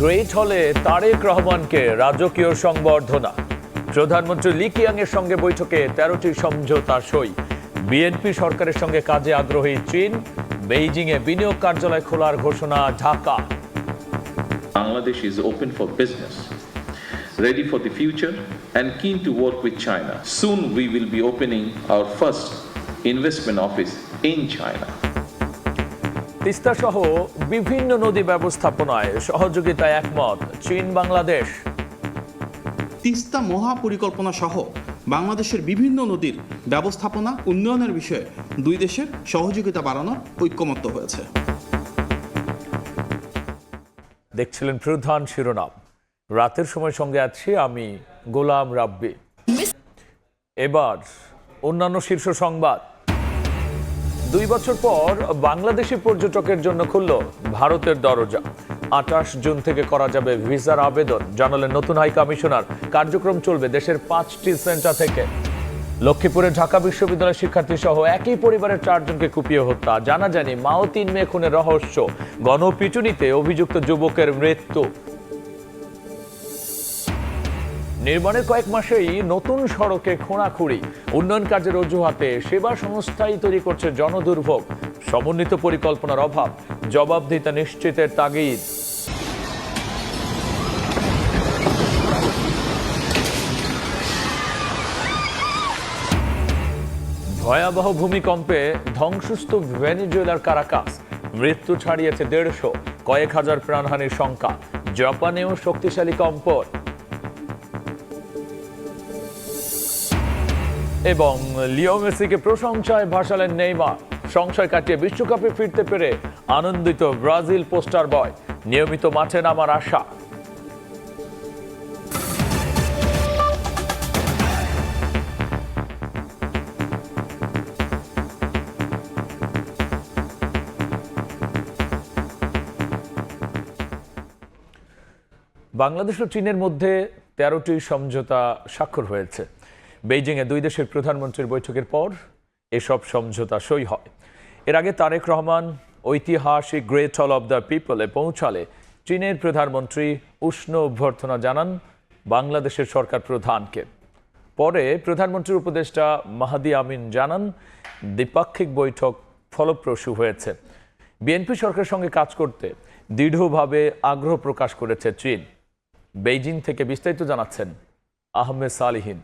Great হলে তারেক রহমানকে রাজকীয় সংবর্ধনা। প্রধানমন্ত্রী লি কিয়াংয়ের সঙ্গে বৈঠকে 13টি সমঝোতা সই। বিএনপি সরকারের সঙ্গে কাজে আগ্রহী চীন। বেইজিংয়ে বিনিয়োগ কার্যালয় খোলার ঘোষণা Dhaka. Bangladesh is open for business, ready for the future and keen to work with China. Soon we will be opening our first investment office in China. Teesta সহ বিভিন্ন নদী ব্যবস্থাপনায় সহযোগিতায় একমত চীন বাংলাদেশ। তিস্তা মহাপরিকল্পনা সহ বাংলাদেশের বিভিন্ন নদীর ব্যবস্থাপনা উন্নয়নের বিষয়ে দুই দেশের সহযোগিতা বাড়ানোর ঐকমত্য হয়েছে। দেখছিলেন প্রধান শিরোনাম। রাতের সময় সঙ্গে আছি আমি গোলাম রাব্বি। এবার অন্যান্য শীর্ষ সংবাদ। 2 বছর পর বাংলাদেশি পর্যটকের জন্য খুলল ভারতের দরজা। 28 জুন থেকে করা যাবে ভিসার আবেদন, জানালেন নতুন হাই কমিশনার। কার্যক্রম চলবে দেশের 5টি সেন্টার থেকে। লক্ষ্মীপুরে ঢাকা বিশ্ববিদ্যালয়ের শিক্ষার্থী সহ একই পরিবারের 4 জনকে কুপিয়ে হত্যা। জানাজানি মা ও 3 মেয়ে খুনের রহস্য। গণপিটুনিতে অভিযুক্ত যুবকের মৃত্যু। নির্মাণের কয়েক মাসেই নতুন সড়কে খোঁড়াখুঁড়ি। উন্নয়ন কাজের অজুহাতে সেবা সংস্থাই তৈরি করছে জনদুর্ভোগ। সমন্বিত পরিকল্পনার অভাব, জবাবদিহিতা নিশ্চিতের তাগিদ। ভয়াবহ ভূমিকম্পে ধ্বংসস্তূপ ভেনেজুয়েলার কারাকাস। মৃত্যু ছাড়িয়েছে 150, কয়েক হাজার প্রাণহানির শঙ্কা। জাপানেও শক্তিশালী কম্পন। এবং লিও মেসিকে প্রশংসায় ভাসালেন নেইমার। সংশয় কাটিয়ে বিশ্বকাপে ফিরতে পেরে আনন্দিত ব্রাজিল পোস্টার বয়। নিয়মিত মাঠে নামার আশা। বাংলাদেশ ও চীনের মধ্যে 13টি সমঝোতা স্বাক্ষর হয়েছে। বেইজিংয়ে 2 দেশের প্রধানমন্ত্রীর বৈঠকের পর এসব সমঝোতা সই হয়। এর আগে তারেক রহমান ঐতিহাসিক গ্রেট হল অব দ্য পিপলে পৌঁছালে চীনের প্রধানমন্ত্রী উষ্ণ অভ্যর্থনা জানান বাংলাদেশের সরকার প্রধানকে। পরে প্রধানমন্ত্রীর উপদেষ্টা মাহাদি আমিন জানান দ্বিপাক্ষিক বৈঠক ফলপ্রসূ হয়েছে। বিএনপি সরকারের সঙ্গে কাজ করতে দৃঢ়ভাবে আগ্রহ প্রকাশ করেছে চীন। বেইজিং থেকে বিস্তারিত জানাচ্ছেন আহমেদ সালিহিন।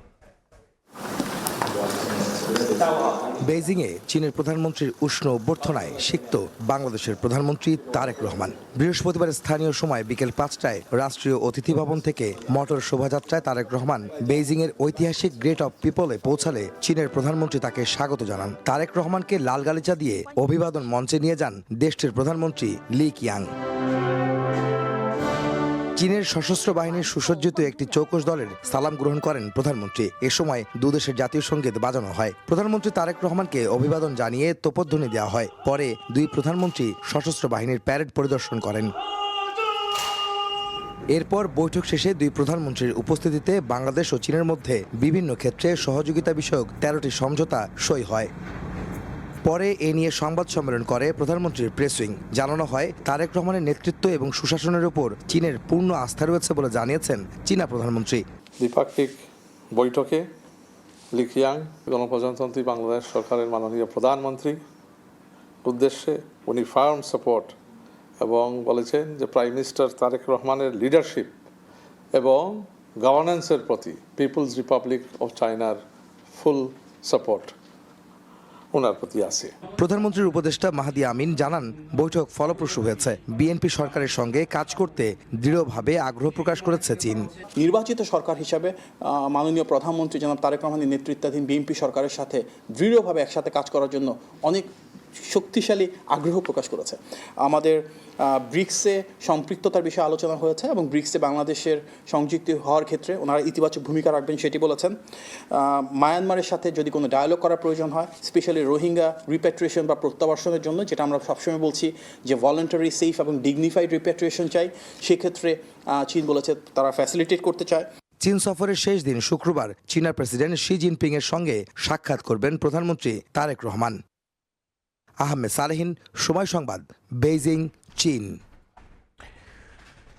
বেইজিংয়ে চীনের প্রধানমন্ত্রীর উষ্ণ অভ্যর্থনায় সিক্ত বাংলাদেশের প্রধানমন্ত্রী তারেক রহমান। বৃহস্পতিবার স্থানীয় সময় বিকেল 5টায় রাষ্ট্রীয় অতিথি ভবন থেকে মোটর শোভাযাত্রায় তারেক রহমান বেইজিংয়ের ঐতিহাসিক গ্রেট অফ পিপলে পৌঁছালে চীনের প্রধানমন্ত্রী তাকে স্বাগত জানান। তারেক রহমানকে লাল গালিচা দিয়ে অভিবাদন মঞ্চে নিয়ে যান দেশটির প্রধানমন্ত্রী লি কিয়াং। চীনের সশস্ত্র বাহিনীর সুসজ্জিত একটি চৌকস দলের সালাম গ্রহণ করেন প্রধানমন্ত্রী। এ সময় দুদেশের জাতীয় সঙ্গীত বাজানো হয়। প্রধানমন্ত্রী তারেক রহমানকে অভিবাদন জানিয়ে তোপধ্বনি দেওয়া হয়। পরে দুই প্রধানমন্ত্রী সশস্ত্র বাহিনীর প্যারেড পরিদর্শন করেন। এরপর বৈঠক শেষে দুই প্রধানমন্ত্রীর উপস্থিতিতে বাংলাদেশ ও চীনের মধ্যে বিভিন্ন ক্ষেত্রে সহযোগিতা বিষয়ক 13টি সমঝোতা সই হয়। পরে এ নিয়ে সংবাদ সম্মেলন করে প্রধানমন্ত্রীর প্রেস উইং। জানানো হয় তারেক রহমানের নেতৃত্ব এবং সুশাসনের উপর চীনের পূর্ণ আস্থা রয়েছে বলে জানিয়েছেন চীনা প্রধানমন্ত্রী। দ্বিপাক্ষিক বৈঠকে লি কিয়াং গণপ্রজাতন্ত্রী বাংলাদেশ সরকারের মাননীয় প্রধানমন্ত্রী উদ্দেশ্যে উনি ফার্ম সাপোর্ট এবং বলেছেন যে প্রাইম মিনিস্টার তারেক রহমানের লিডারশিপ এবং গভর্নেন্সের প্রতি পিপলস রিপাবলিক অফ চায়নার ফুল সাপোর্ট ওনার প্রতি আছে। প্রধানমন্ত্রীর উপদেষ্টা মাহাদি আমিন জানান বৈঠক ফলপ্রসূ হয়েছে। বিএনপি সরকারের সঙ্গে কাজ করতে দৃঢ়ভাবে আগ্রহ প্রকাশ করেছে চীন। নির্বাচিত সরকার হিসাবে মাননীয় প্রধানমন্ত্রী জনাব তারেক রহমানের নেতৃত্বাধীন বিএনপি সরকারের সাথে দৃঢ়ভাবে একসাথে কাজ করার জন্য অনেক শক্তিশালী আগ্রহ প্রকাশ করেছে। আমাদের ব্রিক্সে সম্পৃক্ততার বিষয়ে আলোচনা হয়েছে এবং ব্রিক্সে বাংলাদেশের সংযুক্ত হওয়ার ক্ষেত্রে ওনারা ইতিবাচক ভূমিকা রাখবেন সেটি বলেছেন। মায়ানমারের সাথে যদি কোনো ডায়ালগ করার প্রয়োজন হয়, স্পেশালি রোহিঙ্গা রিপ্যাট্রিয়েশন বা প্রত্যাবাসনের জন্য, যেটা আমরা সবসময় বলছি যে ভলান্টারি, সেফ এবং ডিগনিফাইড রিপ্যাট্রিয়েশন চাই, সেক্ষেত্রে চীন বলেছে তারা ফ্যাসিলিটেট করতে চায়। চীন সফরের শেষ দিন শুক্রবার চীনা প্রেসিডেন্ট শি জিনপিং এর সঙ্গে সাক্ষাৎ করবেন প্রধানমন্ত্রী তারেক রহমান। আহমেদ সালেহিন, সময় সংবাদ, বেইজিং, চীন।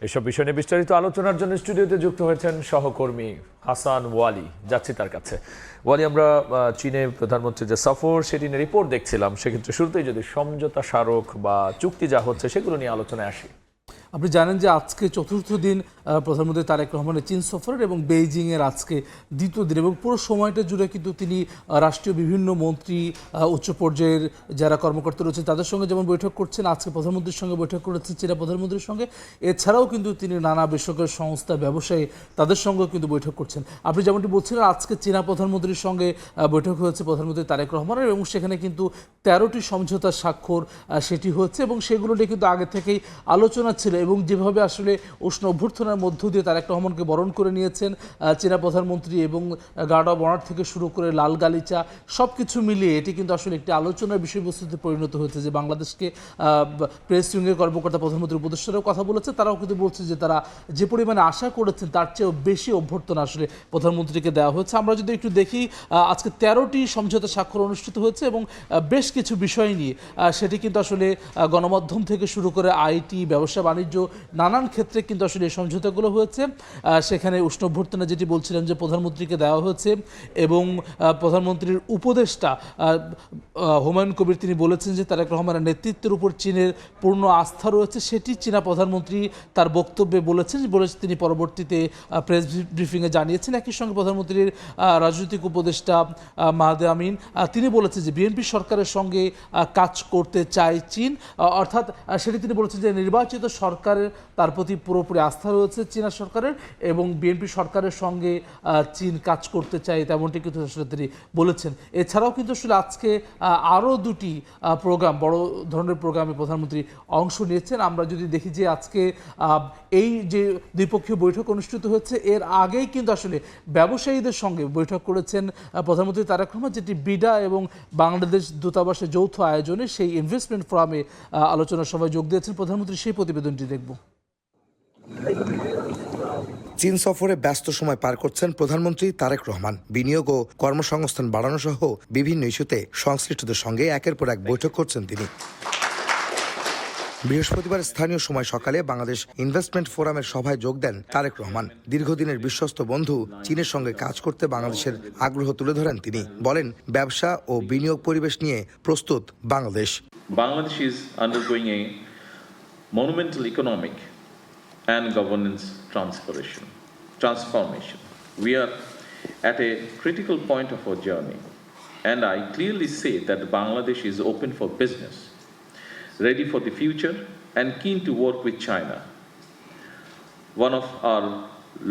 এসব বিষয় নিয়ে বিস্তারিত আলোচনার জন্য স্টুডিওতে যুক্ত হয়েছেন সহকর্মী হাসান ওয়ালি। যাচ্ছি তার কাছে। ওয়ালি, আমরা চীনে প্রধানমন্ত্রীর যে সফর সেটি নিয়ে রিপোর্ট দেখছিলাম, সেক্ষেত্রে শুরুতেই যদি সমঝোতা স্মারক বা চুক্তি যা হচ্ছে সেগুলো নিয়ে আলোচনায় আসি। আপনি জানেন যে আজকে চতুর্থ দিন প্রধানমন্ত্রী তারেক রহমানের চীন সফরের এবং বেইজিংয়ের আজকে দ্বিতীয় দিন, এবং পুরো সময়টা জুড়ে কিন্তু তিনি রাষ্ট্রীয় বিভিন্ন মন্ত্রী, উচ্চ পর্যায়ের যারা কর্মকর্তা রয়েছেন তাদের সঙ্গে যেমন বৈঠক করছেন, আজকে প্রধানমন্ত্রীর সঙ্গে বৈঠক করেছেন চীনা প্রধানমন্ত্রীর সঙ্গে। এছাড়াও কিন্তু তিনি নানা বেসরকারি সংস্থা, ব্যবসায়ী তাদের সঙ্গেও কিন্তু বৈঠক করছেন। আপনি যেমনটি বলছিলেন, আজকে চীনা প্রধানমন্ত্রীর সঙ্গে বৈঠক হয়েছে প্রধানমন্ত্রী তারেক রহমানের, এবং সেখানে কিন্তু 13টি সমঝোতার স্বাক্ষর সেটি হচ্ছে, এবং সেগুলো নিয়ে কিন্তু আগে থেকেই আলোচনা ছিল। এবং যেভাবে আসলে উষ্ণ অভ্যর্থনার মধ্য দিয়ে তারেক রহমানকে বরণ করে নিয়েছেন চীনা প্রধানমন্ত্রী, এবং গার্ড অব অনার থেকে শুরু করে লাল গালিচা সব কিছু মিলিয়ে এটি কিন্তু আসলে একটি আলোচনার বিষয়বস্তুতে পরিণত হয়েছে। যে বাংলাদেশকে প্রেস উইংয়ের কর্মকর্তা প্রধানমন্ত্রীর উপদেষ্টারাও কথা বলেছে, তারাও কিন্তু বলছে যে তারা যে পরিমাণে আশা করেছেন তার চেয়েও বেশি অভ্যর্থনা আসলে প্রধানমন্ত্রীকে দেওয়া হয়েছে। আমরা যদি একটু দেখি, আজকে 13টি সমঝোতা স্বাক্ষর অনুষ্ঠিত হয়েছে, এবং বেশ কিছু বিষয় নিয়ে সেটি কিন্তু আসলে গণমাধ্যম থেকে শুরু করে আইটি, ব্যবসা বাণিজ্য নানান ক্ষেত্রে কিন্তু আসলে এই সমঝোতাগুলো হয়েছে। সেখানে উষ্ণ অভ্যর্থনা যেটি বলছিলেন যে প্রধানমন্ত্রীকে দেওয়া হয়েছে, এবং প্রধানমন্ত্রীর উপদেষ্টা হুমায়ুন কবির তিনি বলেছেন যে তারেক রহমানের নেতৃত্বের উপর চীনের পূর্ণ আস্থা রয়েছে, সেটি চীনা প্রধানমন্ত্রী তার বক্তব্যে বলেছেন। তিনি পরবর্তীতে প্রেস ব্রিফিংয়ে জানিয়েছেন। একই সঙ্গে প্রধানমন্ত্রীর রাজনৈতিক উপদেষ্টা মাহাদি আমিন তিনি বলেছেন যে বিএনপি সরকারের সঙ্গে কাজ করতে চায় চীন, অর্থাৎ সেটি তিনি বলেছেন যে নির্বাচিত সরকারের তার প্রতি পুরোপুরি আস্থা রয়েছে চীনা সরকারের, এবং বিএনপি সরকারের সঙ্গে চীন কাজ করতে চায়, তেমনটি কিন্তু আসলে তিনি বলেছেন। এছাড়াও কিন্তু আসলে আজকে আরও দুটি প্রোগ্রাম, বড় ধরনের প্রোগ্রামে প্রধানমন্ত্রী অংশ নিয়েছেন। আমরা যদি দেখি যে আজকে এই যে দ্বিপক্ষীয় বৈঠক অনুষ্ঠিত হচ্ছে, এর আগেই কিন্তু আসলে ব্যবসায়ীদের সঙ্গে বৈঠক করেছেন প্রধানমন্ত্রী তারেক রহমান, যেটি বিডা এবং বাংলাদেশ দূতাবাসের যৌথ আয়োজনে সেই ইনভেস্টমেন্ট ফোরামে আলোচনার সভায় যোগ দিয়েছেন প্রধানমন্ত্রী। সেই প্রতিবেদনটি দেখব। চীন সফরে ব্যস্ত সময় পার করছেন প্রধানমন্ত্রী তারেক রহমান। বিনিয়োগ ও কর্মসংস্থান বাড়ানো সহ বিভিন্ন ইস্যুতে সংশ্লিষ্টদের সঙ্গে একের পর এক বৈঠক করছেন তিনি। বৃহস্পতিবার স্থানীয় সময় সকালে বাংলাদেশ ইনভেস্টমেন্ট ফোরামের সভায় যোগ দেন তারেক রহমান। দীর্ঘদিনের বিশ্বস্ত বন্ধু চীনের সঙ্গে কাজ করতে বাংলাদেশের আগ্রহ তুলে ধরেন তিনি। বলেন, ব্যবসা ও বিনিয়োগ পরিবেশ নিয়ে প্রস্তুত Bangladesh. Bangladesh is undergoing a monumental economic and governance transformation. We are at a critical point of our journey, and I clearly say that Bangladesh is open for business, ready for the future, and keen to work with China, one of our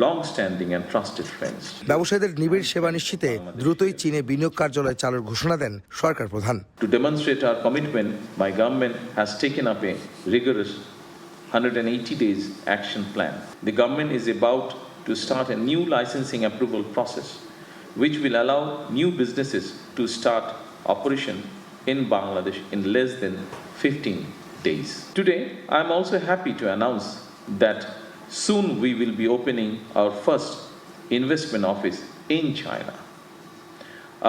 long-standing and trusted friends. ব্যবসায়ীদের নিবিড় সেবা নিশ্চিতে দ্রুতই চীনে বিনিয়োগ কার্যালয় চালুর ঘোষণা দেন সরকার প্রধান। To demonstrate our commitment, my government has taken up a rigorous 180 days action plan. The government is about to start a new licensing approval process, which will allow new businesses to start operation in Bangladesh in less than 15 days. Today, I am also happy to announce that soon we will be opening our first investment office in China.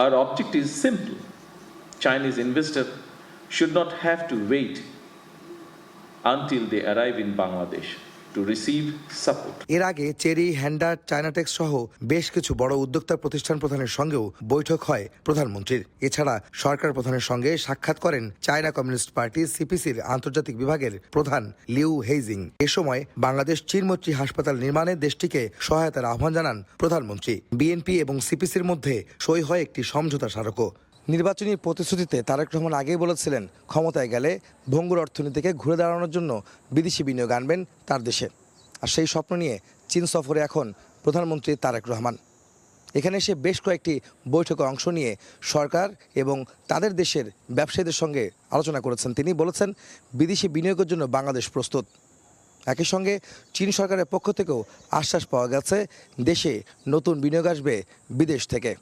Our objective is simple. Chinese investors should not have to wait until they arrive in Bangladesh to receive support. এর আগে cherry, hander, চায়নাটেক্স সহ বেশ কিছু বড় উদ্যোক্তা প্রতিষ্ঠান প্রধানের সঙ্গেও বৈঠক হয় প্রধানমন্ত্রীর। এছাড়া সরকার প্রধানের সঙ্গে সাক্ষাৎ করেন চায়না কমিউনিস্ট পার্টি সিপিসির আন্তর্জাতিক বিভাগের প্রধান লিউ হেইজিং। এ সময় বাংলাদেশ চীন মৈত্রী হাসপাতাল নির্মাণে দেশটিকে সহায়তার আহ্বান জানান প্রধানমন্ত্রী। বিএনপি এবং সিপিসির মধ্যে সই হয় একটি সমঝোতা স্মারকও। নির্বাচনী প্রতিশ্রুতিতে তারেক রহমান আগেই বলেছিলেন, ক্ষমতায় গেলে ভঙ্গুর অর্থনীতিকে ঘুরে দাঁড়ানোর জন্য বিদেশি বিনিয়োগ আনবেন তার দেশে। আর সেই স্বপ্ন নিয়ে চীন সফরে এখন প্রধানমন্ত্রী তারেক রহমান। এখানে এসে বেশ কয়েকটি বৈঠকে অংশ নিয়ে সরকার এবং তাদের দেশের ব্যবসায়ীদের সঙ্গে আলোচনা করেছেন তিনি। বলেছেন, বিদেশি বিনিয়োগের জন্য বাংলাদেশ প্রস্তুত। একই সঙ্গে চীন সরকারের পক্ষ থেকেও আশ্বাস পাওয়া গেছে, দেশে নতুন বিনিয়োগ আসবে বিদেশ থেকে।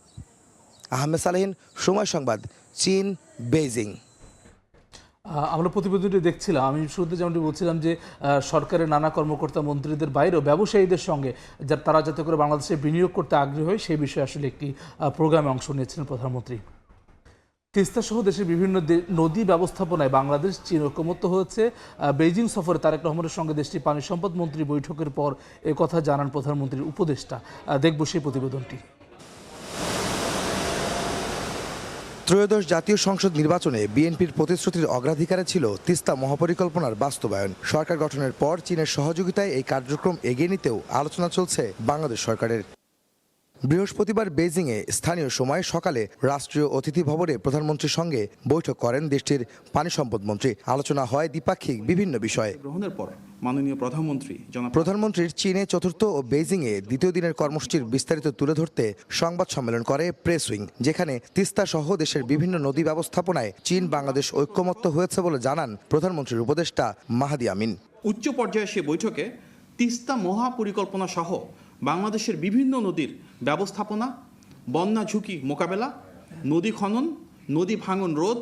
আহমেদ সালেহীন, সময় সংবাদ, চীন, বেইজিং। আমরা প্রতিবেদনটি দেখছিলাম। আমি শুরুতে যেমনটি বলছিলাম যে সরকারের নানা কর্মকর্তা মন্ত্রীদের বাইরেও ব্যবসায়ীদের সঙ্গে তারা যাতে করে বাংলাদেশে বিনিয়োগ করতে আগ্রহী হয় সেই বিষয়ে আসলে একটি প্রোগ্রামে অংশ নিয়েছিলেন প্রধানমন্ত্রী। তিস্তা সহ দেশের বিভিন্ন নদী ব্যবস্থাপনায় বাংলাদেশ চীন ঐকমত্য হয়েছে। বেইজিং সফরে তারেক রহমানের সঙ্গে দেশটির পানি সম্পদ মন্ত্রী বৈঠকের পর এ কথা জানান প্রধানমন্ত্রীর উপদেষ্টা। দেখব সেই প্রতিবেদনটি। ত্রয়োদশ জাতীয় সংসদ নির্বাচনে বিএনপির প্রতিশ্রুতির অগ্রাধিকারে ছিল তিস্তা মহাপরিকল্পনার বাস্তবায়ন। সরকার গঠনের পর চীনের সহযোগিতায় এই কার্যক্রম এগিয়ে নিতেও আলোচনা চলছে বাংলাদেশ সরকারের। বৃহস্পতিবার বেইজিংয়ে স্থানীয় সময় সকালে রাষ্ট্রীয় অতিথি ভবনে প্রধানমন্ত্রীর সঙ্গে বৈঠক করেন দেশটির পানি সম্পদ মন্ত্রী। আলোচনা হয় দ্বিপাক্ষিক বিভিন্ন বিষয়ে। গ্রহণের পর মাননীয় প্রধানমন্ত্রীর চীনে চতুর্থ ও বেইজিংয়ে দ্বিতীয় দিনের কর্মসূচির বিস্তারিত তুলে ধরতে সংবাদ সম্মেলন করে প্রেস উইং, যেখানে তিস্তা সহ দেশের বিভিন্ন নদী ব্যবস্থাপনায় চীন বাংলাদেশ ঐক্যমত্য হয়েছে বলে জানান প্রধানমন্ত্রীর উপদেষ্টা মাহাদি আমিন। উচ্চ পর্যায়ে সে বৈঠকে তিস্তা মহাপরিকল্পনা সহ বাংলাদেশের বিভিন্ন নদীর ব্যবস্থাপনা, বন্যা ঝুঁকি মোকাবেলা, নদী খনন, নদী ভাঙন রোধ,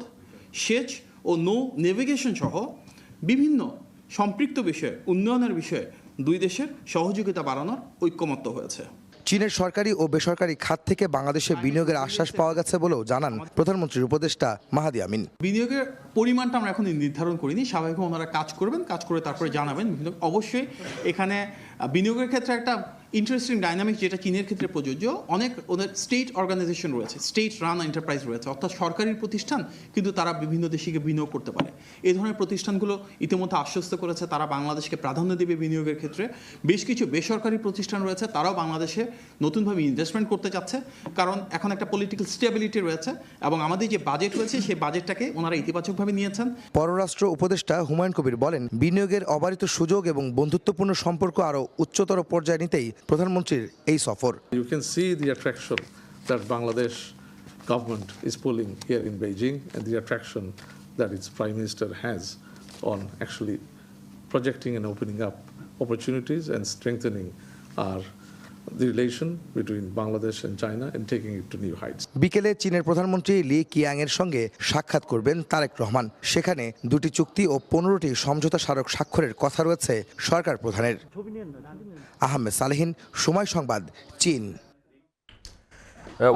সেচ ও নৌ নেভিগেশন সহ বিভিন্ন সম্পৃক্ত বিষয়ে উন্নয়নের বিষয়ে দুই দেশের সহযোগিতা বাড়ানোর ঐক্যমত্য হয়েছে। চীনের সরকারি ও বেসরকারি খাত থেকে বাংলাদেশে বিনিয়োগের আশ্বাস পাওয়া গেছে বলেও জানান প্রধানমন্ত্রীর উপদেষ্টা মাহাদি আমিন। বিনিয়োগের পরিমাণটা আমরা এখন নির্ধারণ করিনি, স্বাভাবিকভাবে ওনারা কাজ করবেন, কাজ করে তারপরে জানাবেন। অবশ্যই এখানে বিনিয়োগের ক্ষেত্রে একটা ইন্টারেস্টিং ডাইনামিক যেটা চীনের ক্ষেত্রে প্রযোজ্য, অনেক ওদের স্টেট অর্গানাইজেশন রয়েছে, স্টেট রান এন্টারপ্রাইজ রয়েছে, অর্থাৎ সরকারি প্রতিষ্ঠান, কিন্তু তারা বিভিন্ন দেশে বিনিয়োগ করতে পারে। এই ধরনের প্রতিষ্ঠানগুলো ইতিমধ্যে আশ্বস্ত করেছে তারা বাংলাদেশকে প্রাধান্য দেবে বিনিয়োগের ক্ষেত্রে। বেশ কিছু বেসরকারি প্রতিষ্ঠান রয়েছে, তারাও বাংলাদেশে নতুনভাবে ইনভেস্টমেন্ট করতে যাচ্ছে, কারণ এখন একটা পলিটিক্যাল স্টেবিলিটি রয়েছে এবং আমাদের যে বাজেট রয়েছে সেই বাজেটটাকে ওনারা ইতিবাচকভাবে নিয়েছেন। পররাষ্ট্র উপদেষ্টা হুমায়ুন কবির বলেন, বিনিয়োগের অবারিত সুযোগ এবং বন্ধুত্বপূর্ণ সম্পর্ক আরও উচ্চতর পর্যায়ে নিতেই প্রধানমন্ত্রীর এই সফর। You can see the attraction that Bangladesh government is pulling here in Beijing and the attraction that its Prime Minister has on actually projecting and opening up opportunities and strengthening the relation between Bangladesh and China and taking it to new heights. বিকেলে চীনের প্রধানমন্ত্রী লি কিয়াং এর সঙ্গে সাক্ষাৎ করবেন তারেক রহমান। সেখানে 2টি চুক্তি ও 15টি সমঝোতা স্মারক স্বাক্ষরের কথা রয়েছে সরকার প্রধানের। আহমেদ সালেহিন, সময় সংবাদ, চীন।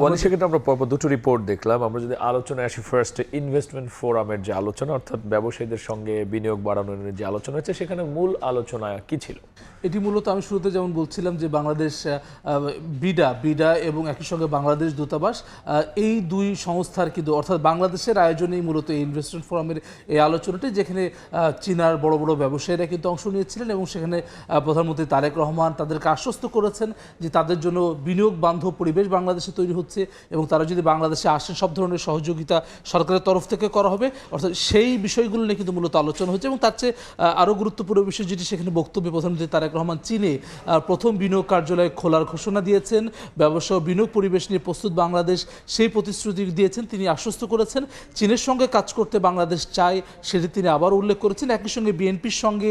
ওয়ালি, সেক্ষেত্রে আমরা পরপর দুটো রিপোর্ট দেখলাম। আমরা যদি আলোচনায় আসি, ফার্স্ট ইনভেস্টমেন্ট ফোরামের যে আলোচনা, অর্থাৎ ব্যবসায়ীদের সঙ্গে বিনিয়োগ বাড়ানোর যে আলোচনা হচ্ছে, সেখানে মূল আলোচনা কি ছিল? এটি মূলত আমি শুরুতে যেমন বলছিলাম যে বাংলাদেশ বিডা এবং একই সঙ্গে বাংলাদেশ দূতাবাস, এই দুই সংস্থার কিন্তু অর্থাৎ বাংলাদেশের আয়োজনেই মূলত এই ইনভেস্টমেন্ট ফোরামের এই আলোচনাটি, যেখানে চীনার বড় বড় ব্যবসায়ীরা কিন্তু অংশ নিয়েছিলেন এবং সেখানে প্রধানমন্ত্রী তারেক রহমান তাদেরকে আশ্বস্ত করেছেন যে তাদের জন্য বিনিয়োগ বান্ধব পরিবেশ বাংলাদেশে তৈরি হচ্ছে এবং তারা যদি বাংলাদেশে আসেন সব ধরনের সহযোগিতা সরকারের তরফ থেকে করা হবে। অর্থাৎ সেই বিষয়গুলো নিয়ে কিন্তু মূলত আলোচনা হচ্ছে এবং তার চেয়ে আরও গুরুত্বপূর্ণ বিষয় যেটি সেখানে বক্তব্যে প্রধানমন্ত্রী তারেক রহমান চীনে প্রথম বিনিয়োগ কার্যালয় খোলার ঘোষণা দিয়েছেন। ব্যবসা ও বিনিয়োগ পরিবেশ নিয়ে প্রস্তুত বাংলাদেশ সেই প্রতিশ্রুতি দিয়েছেন। তিনি আশ্বস্ত করেছেন চীনের সঙ্গে কাজ করতে বাংলাদেশ চায়, সেটি তিনি আবার উল্লেখ করেছেন। একই সঙ্গে বিএনপির সঙ্গে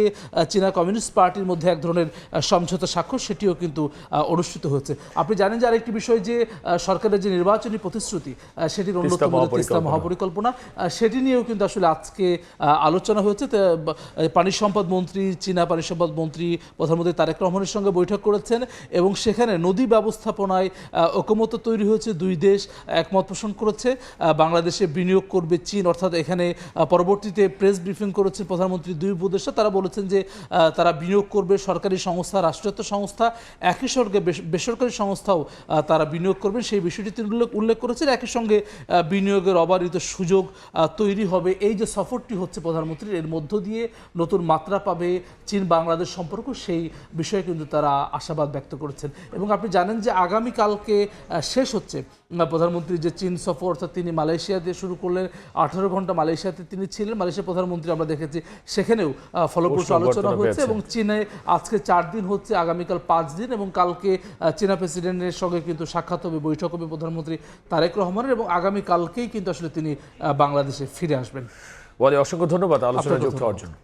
চীনা কমিউনিস্ট পার্টির মধ্যে এক ধরনের সমঝোতা স্বাক্ষর সেটিও কিন্তু অনুষ্ঠিত হয়েছে। আপনি জানেন যে আরেকটি বিষয় যে সরকারের যে নির্বাচনী প্রতিশ্রুতি সেটির অন্যতম তিস্তা মহাপরিকল্পনা, সেটি নিয়েও কিন্তু আসলে আজকে আলোচনা হয়েছে। পানি সম্পদ মন্ত্রী, চীনা পানি সম্পদ মন্ত্রী প্রধানমন্ত্রী তারেক রহমানের সঙ্গে বৈঠক করেছেন এবং সেখানে নদী ব্যবস্থাপনায় ঐকমত্য তৈরি হয়েছে। দুই দেশ একমত পোষণ করেছে বাংলাদেশে বিনিয়োগ করবে চীন। অর্থাৎ এখানে পরবর্তীতে প্রেস ব্রিফিং করেছেন প্রধানমন্ত্রী দুই উপদেষ্টা, তারা বলেছেন যে তারা বিনিয়োগ করবে, সরকারি সংস্থা, রাষ্ট্রায়ত্ত সংস্থা, একই সঙ্গে বেসরকারি সংস্থাও তারা বিনিয়োগ করবেন, সেই বিষয়টি তিনি উল্লেখ করেছেন। একই সঙ্গে বিনিয়োগের অবারিত সুযোগ তৈরি হবে। এই যে সফরটি হচ্ছে প্রধানমন্ত্রীর, এর মধ্য দিয়ে নতুন মাত্রা পাবে চীন বাংলাদেশ সম্পর্ক, সেই বিষয়ে কিন্তু তারা আশাবাদ ব্যক্ত করেছেন। এবং আপনি জানেন যে আগামীকালকে শেষ হচ্ছে প্রধানমন্ত্রীর যে চীন সফর, অর্থাৎ তিনি মালয়েশিয়া দিয়ে শুরু করলেন, 18 ঘন্টা মালয়েশিয়াতে তিনি ছিলেন। মালয়েশিয়ার প্রধানমন্ত্রী আমরা দেখেছি সেখানেও ফলপ্রসূ আলোচনা হয়েছে এবং চীনে আজকে 4 দিন হচ্ছে, আগামীকাল 5 দিন এবং কালকে চীনা প্রেসিডেন্টের সঙ্গে কিন্তু সাক্ষাৎ হবে, বৈঠক হবে প্রধানমন্ত্রী তারেক রহমানের এবং আগামীকালকেই কিন্তু আসলে তিনি বাংলাদেশে ফিরে আসবেন। ওয়ালি, অসংখ্য ধন্যবাদ আলোচনায় যুক্ত হওয়ার জন্য।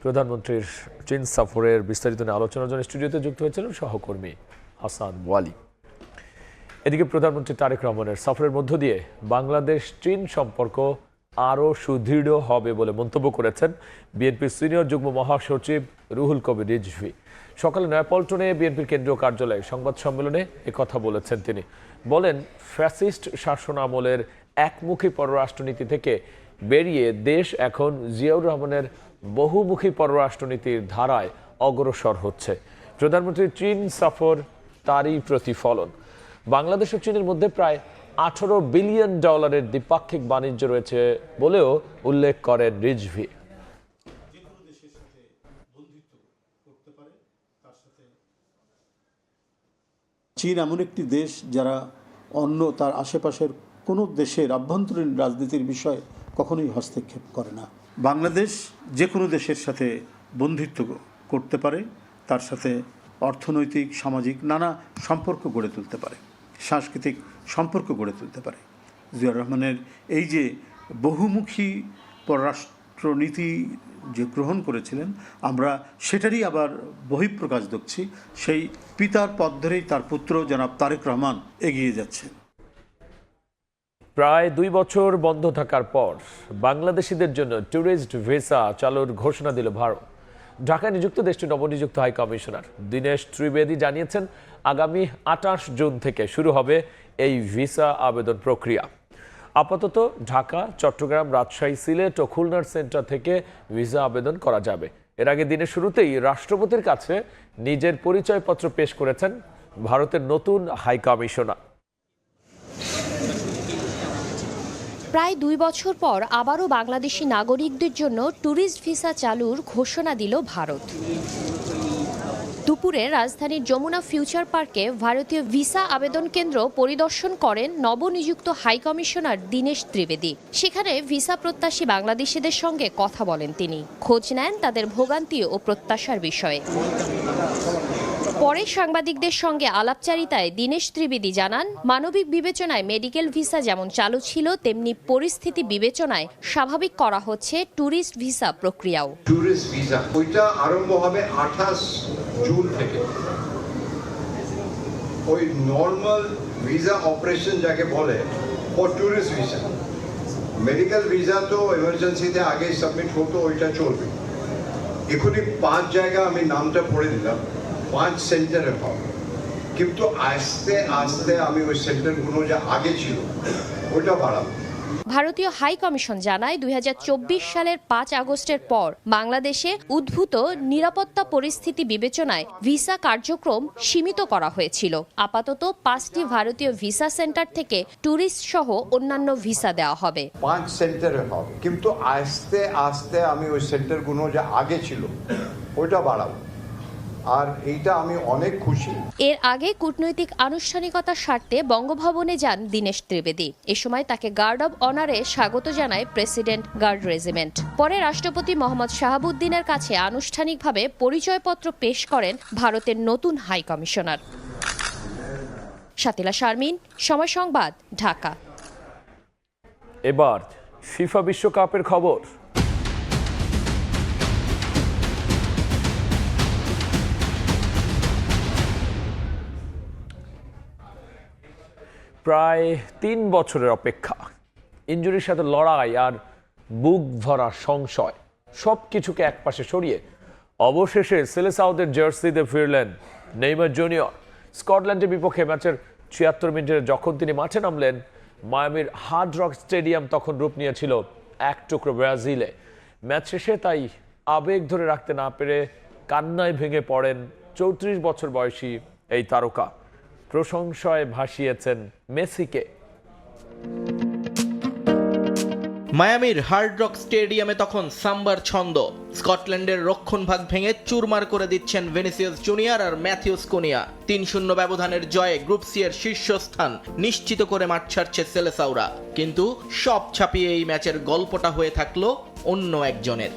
প্রধানমন্ত্রীর চীন সফরের বিস্তারিত নিয়ে আলোচনার জন্য স্টুডিওতে যুক্ত হয়েছিলেন সহকর্মী হাসান ওয়ালি। এদিকে প্রধানমন্ত্রী তারেক রহমানের সফরের মধ্য দিয়ে বাংলাদেশ চীন সম্পর্ক আরও সুদৃঢ় হবে বলে মন্তব্য করেছেন বিএনপির সিনিয়র যুগ্ম মহাসচিব রুহুল কবির রিজভী। সকালে নয়াপল্টনে বিএনপির কেন্দ্রীয় কার্যালয়ে সংবাদ সম্মেলনে একথা বলেছেন তিনি। বলেন, ফ্যাসিস্ট শাসন আমলের একমুখী পররাষ্ট্রনীতি থেকে বেরিয়ে দেশ এখন জিয়াউর রহমানের বহুমুখী পররাষ্ট্রনীতির ধারায় অগ্রসর হচ্ছে। প্রধানমন্ত্রীর চীন সফর তারই প্রতিফলন। বাংলাদেশ ও চীনের মধ্যে প্রায় $18 বিলিয়ন দ্বিপাক্ষিক বাণিজ্য রয়েছে বলেও উল্লেখ করেন রিজভী। চীন এমন একটি দেশ যারা অন্য তার আশেপাশের কোনো দেশের আভ্যন্তরীণ রাজনীতির বিষয়ে কখনোই হস্তক্ষেপ করে না। বাংলাদেশ যে কোনো দেশের সাথে বন্ধুত্ব করতে পারে, তার সাথে অর্থনৈতিক, সামাজিক নানা সম্পর্ক গড়ে তুলতে পারে, সাংস্কৃতিক সম্পর্ক গড়ে তুলতে পারে। জিয়াউর রহমানের এই যে বহুমুখী পররাষ্ট্রনীতি যে গ্রহণ করেছিলেন, আমরা সেটারই আবার বহিঃপ্রকাশ দেখছি। সেই পিতার পথ ধরেই তার পুত্র জনাব তারেক রহমান এগিয়ে যাচ্ছেন। প্রায় 2 বছর বন্ধ থাকার পর বাংলাদেশিদের জন্য ট্যুরিস্ট ভিসা চালুর ঘোষণা দিল ভারত। ঢাকায় নিযুক্ত দেশটির নবনিযুক্ত হাই কমিশনার দীনেশ ত্রিবেদী জানিয়েছেন, আগামী 28 জুন থেকে শুরু হবে এই ভিসা আবেদন প্রক্রিয়া। আপাতত ঢাকা, চট্টগ্রাম, রাজশাহী, সিলেট ও খুলনার সেন্টার থেকে ভিসা আবেদন করা যাবে। এর আগে দিনের শুরুতেই রাষ্ট্রপতির কাছে নিজের পরিচয়পত্র পেশ করেছেন ভারতের নতুন হাই কমিশনার। প্রায় 2 বছর পর আবারও বাংলাদেশি নাগরিকদের জন্য ট্যুরিস্ট ভিসা চালুর ঘোষণা দিল ভারত। দুপুরে রাজধানীর যমুনা ফিউচার পার্কে ভারতীয় ভিসা আবেদন কেন্দ্র পরিদর্শন করেন নবনিযুক্ত হাই কমিশনার দীনেশ ত্রিবেদী। সেখানে ভিসা প্রত্যাশী বাংলাদেশিদের সঙ্গে কথা বলেন তিনি, খোঁজ নেন তাদের ভোগান্তি ও প্রত্যাশার বিষয়ে। পরে সাংবাদিকদের সঙ্গে আলাপচারিতায় দীনেশ ত্রিবেদী জানান, মানবিক বিবেচনায় মেডিকেল ভিসা যেমন চালু ছিল, তেমনি পরিস্থিতি বিবেচনায় স্বাভাবিক করা হচ্ছে ট্যুরিস্ট ভিসা প্রক্রিয়াও। ট্যুরিস্ট ভিসা ওইটা আরম্ভ হবে 28 জুন থেকে। ওই নর্মাল ভিসা অপারেশন যাকে বলে ও ট্যুরিস্ট ভিসা। মেডিকেল ভিসা তো এমার্জেন্সিতে আগে সাবমিট হতো, ওইটা চলবে। এখনই 5 জায়গা আমি নামটা পড়ে দিলাম, 5 সেন্টারে হবে, কিন্তু আস্তে আস্তে আমি ওই সেন্টারগুলো যা আগে ছিল ওইটা বাড়াবো। ভারতীয় হাই কমিশন জানায়, 2024 সালের 5 আগস্টের পর বাংলাদেশে উদ্ভূত নিরাপত্তা পরিস্থিতি বিবেচনায় ভিসা কার্যক্রম সীমিত করা হয়েছিল। আপাতত 5টি ভারতীয় ভিসা সেন্টার থেকে ট্যুরিস্ট সহ অন্যান্য ভিসা দেওয়া হবে। 5 সেন্টারে হবে, কিন্তু আস্তে আস্তে আমি ওই সেন্টারগুলো যা আগে ছিল ওইটা বাড়াবো, আর এইটা আমি অনেক খুশি। এর আগে কূটনৈতিক আনুষ্ঠানিকতার স্বার্থে বঙ্গভবনে যান দীনেশ ত্রিবেদী। এ সময় তাকে গার্ড অব অনারে স্বাগত জানায় প্রেসিডেন্ট গার্ড রেজিমেন্ট। পরে রাষ্ট্রপতি মোহাম্মদ শাহাবুদ্দিনের কাছে আনুষ্ঠানিকভাবে পরিচয়পত্র পেশ করেন ভারতের নতুন হাই কমিশনার। শাতিলা শারমিন, সময় সংবাদ, ঢাকা। এবার ফিফা বিশ্বকাপের খবর। প্রায় 3 বছরের অপেক্ষা, ইনজুরির সাথে লড়াই আর বুক ভরা সংশয় সব কিছুকে একপাশে সরিয়ে অবশেষে সেলেসাওদের জার্সিতে ফিরলেন নেইমার জুনিয়র। স্কটল্যান্ডের বিপক্ষে ম্যাচের 76 মিনিটে যখন তিনি মাঠে নামলেন, মায়ামির হার্ড রক স্টেডিয়াম তখন রূপ নিয়েছিল এক টুকরো ব্রাজিলে। ম্যাচ শেষে তাই আবেগ ধরে রাখতে না পেরে কান্নায় ভেঙে পড়েন 34 বছর বয়সী এই তারকা। প্রশংসায় ভাসিয়েছেন মেসিকে। মায়ামির হার্ড রক স্টেডিয়ামে তখন সাম্বার ছন্দ। স্কটল্যান্ডের রক্ষণভাগ ভেঙে চুরমার করে দিচ্ছেন ভিনিসিয়াস জুনিয়র আর ম্যাথিউস কুনিয়া। 3-0 ব্যবধানের জয়ে গ্রুপ সি এর শীর্ষস্থান নিশ্চিত করে মাঠ ছাড়ছে সেলেসাওরা। কিন্তু সব ছাপিয়ে এই ম্যাচের গল্পটা হয়ে থাকলো অন্য একজনের।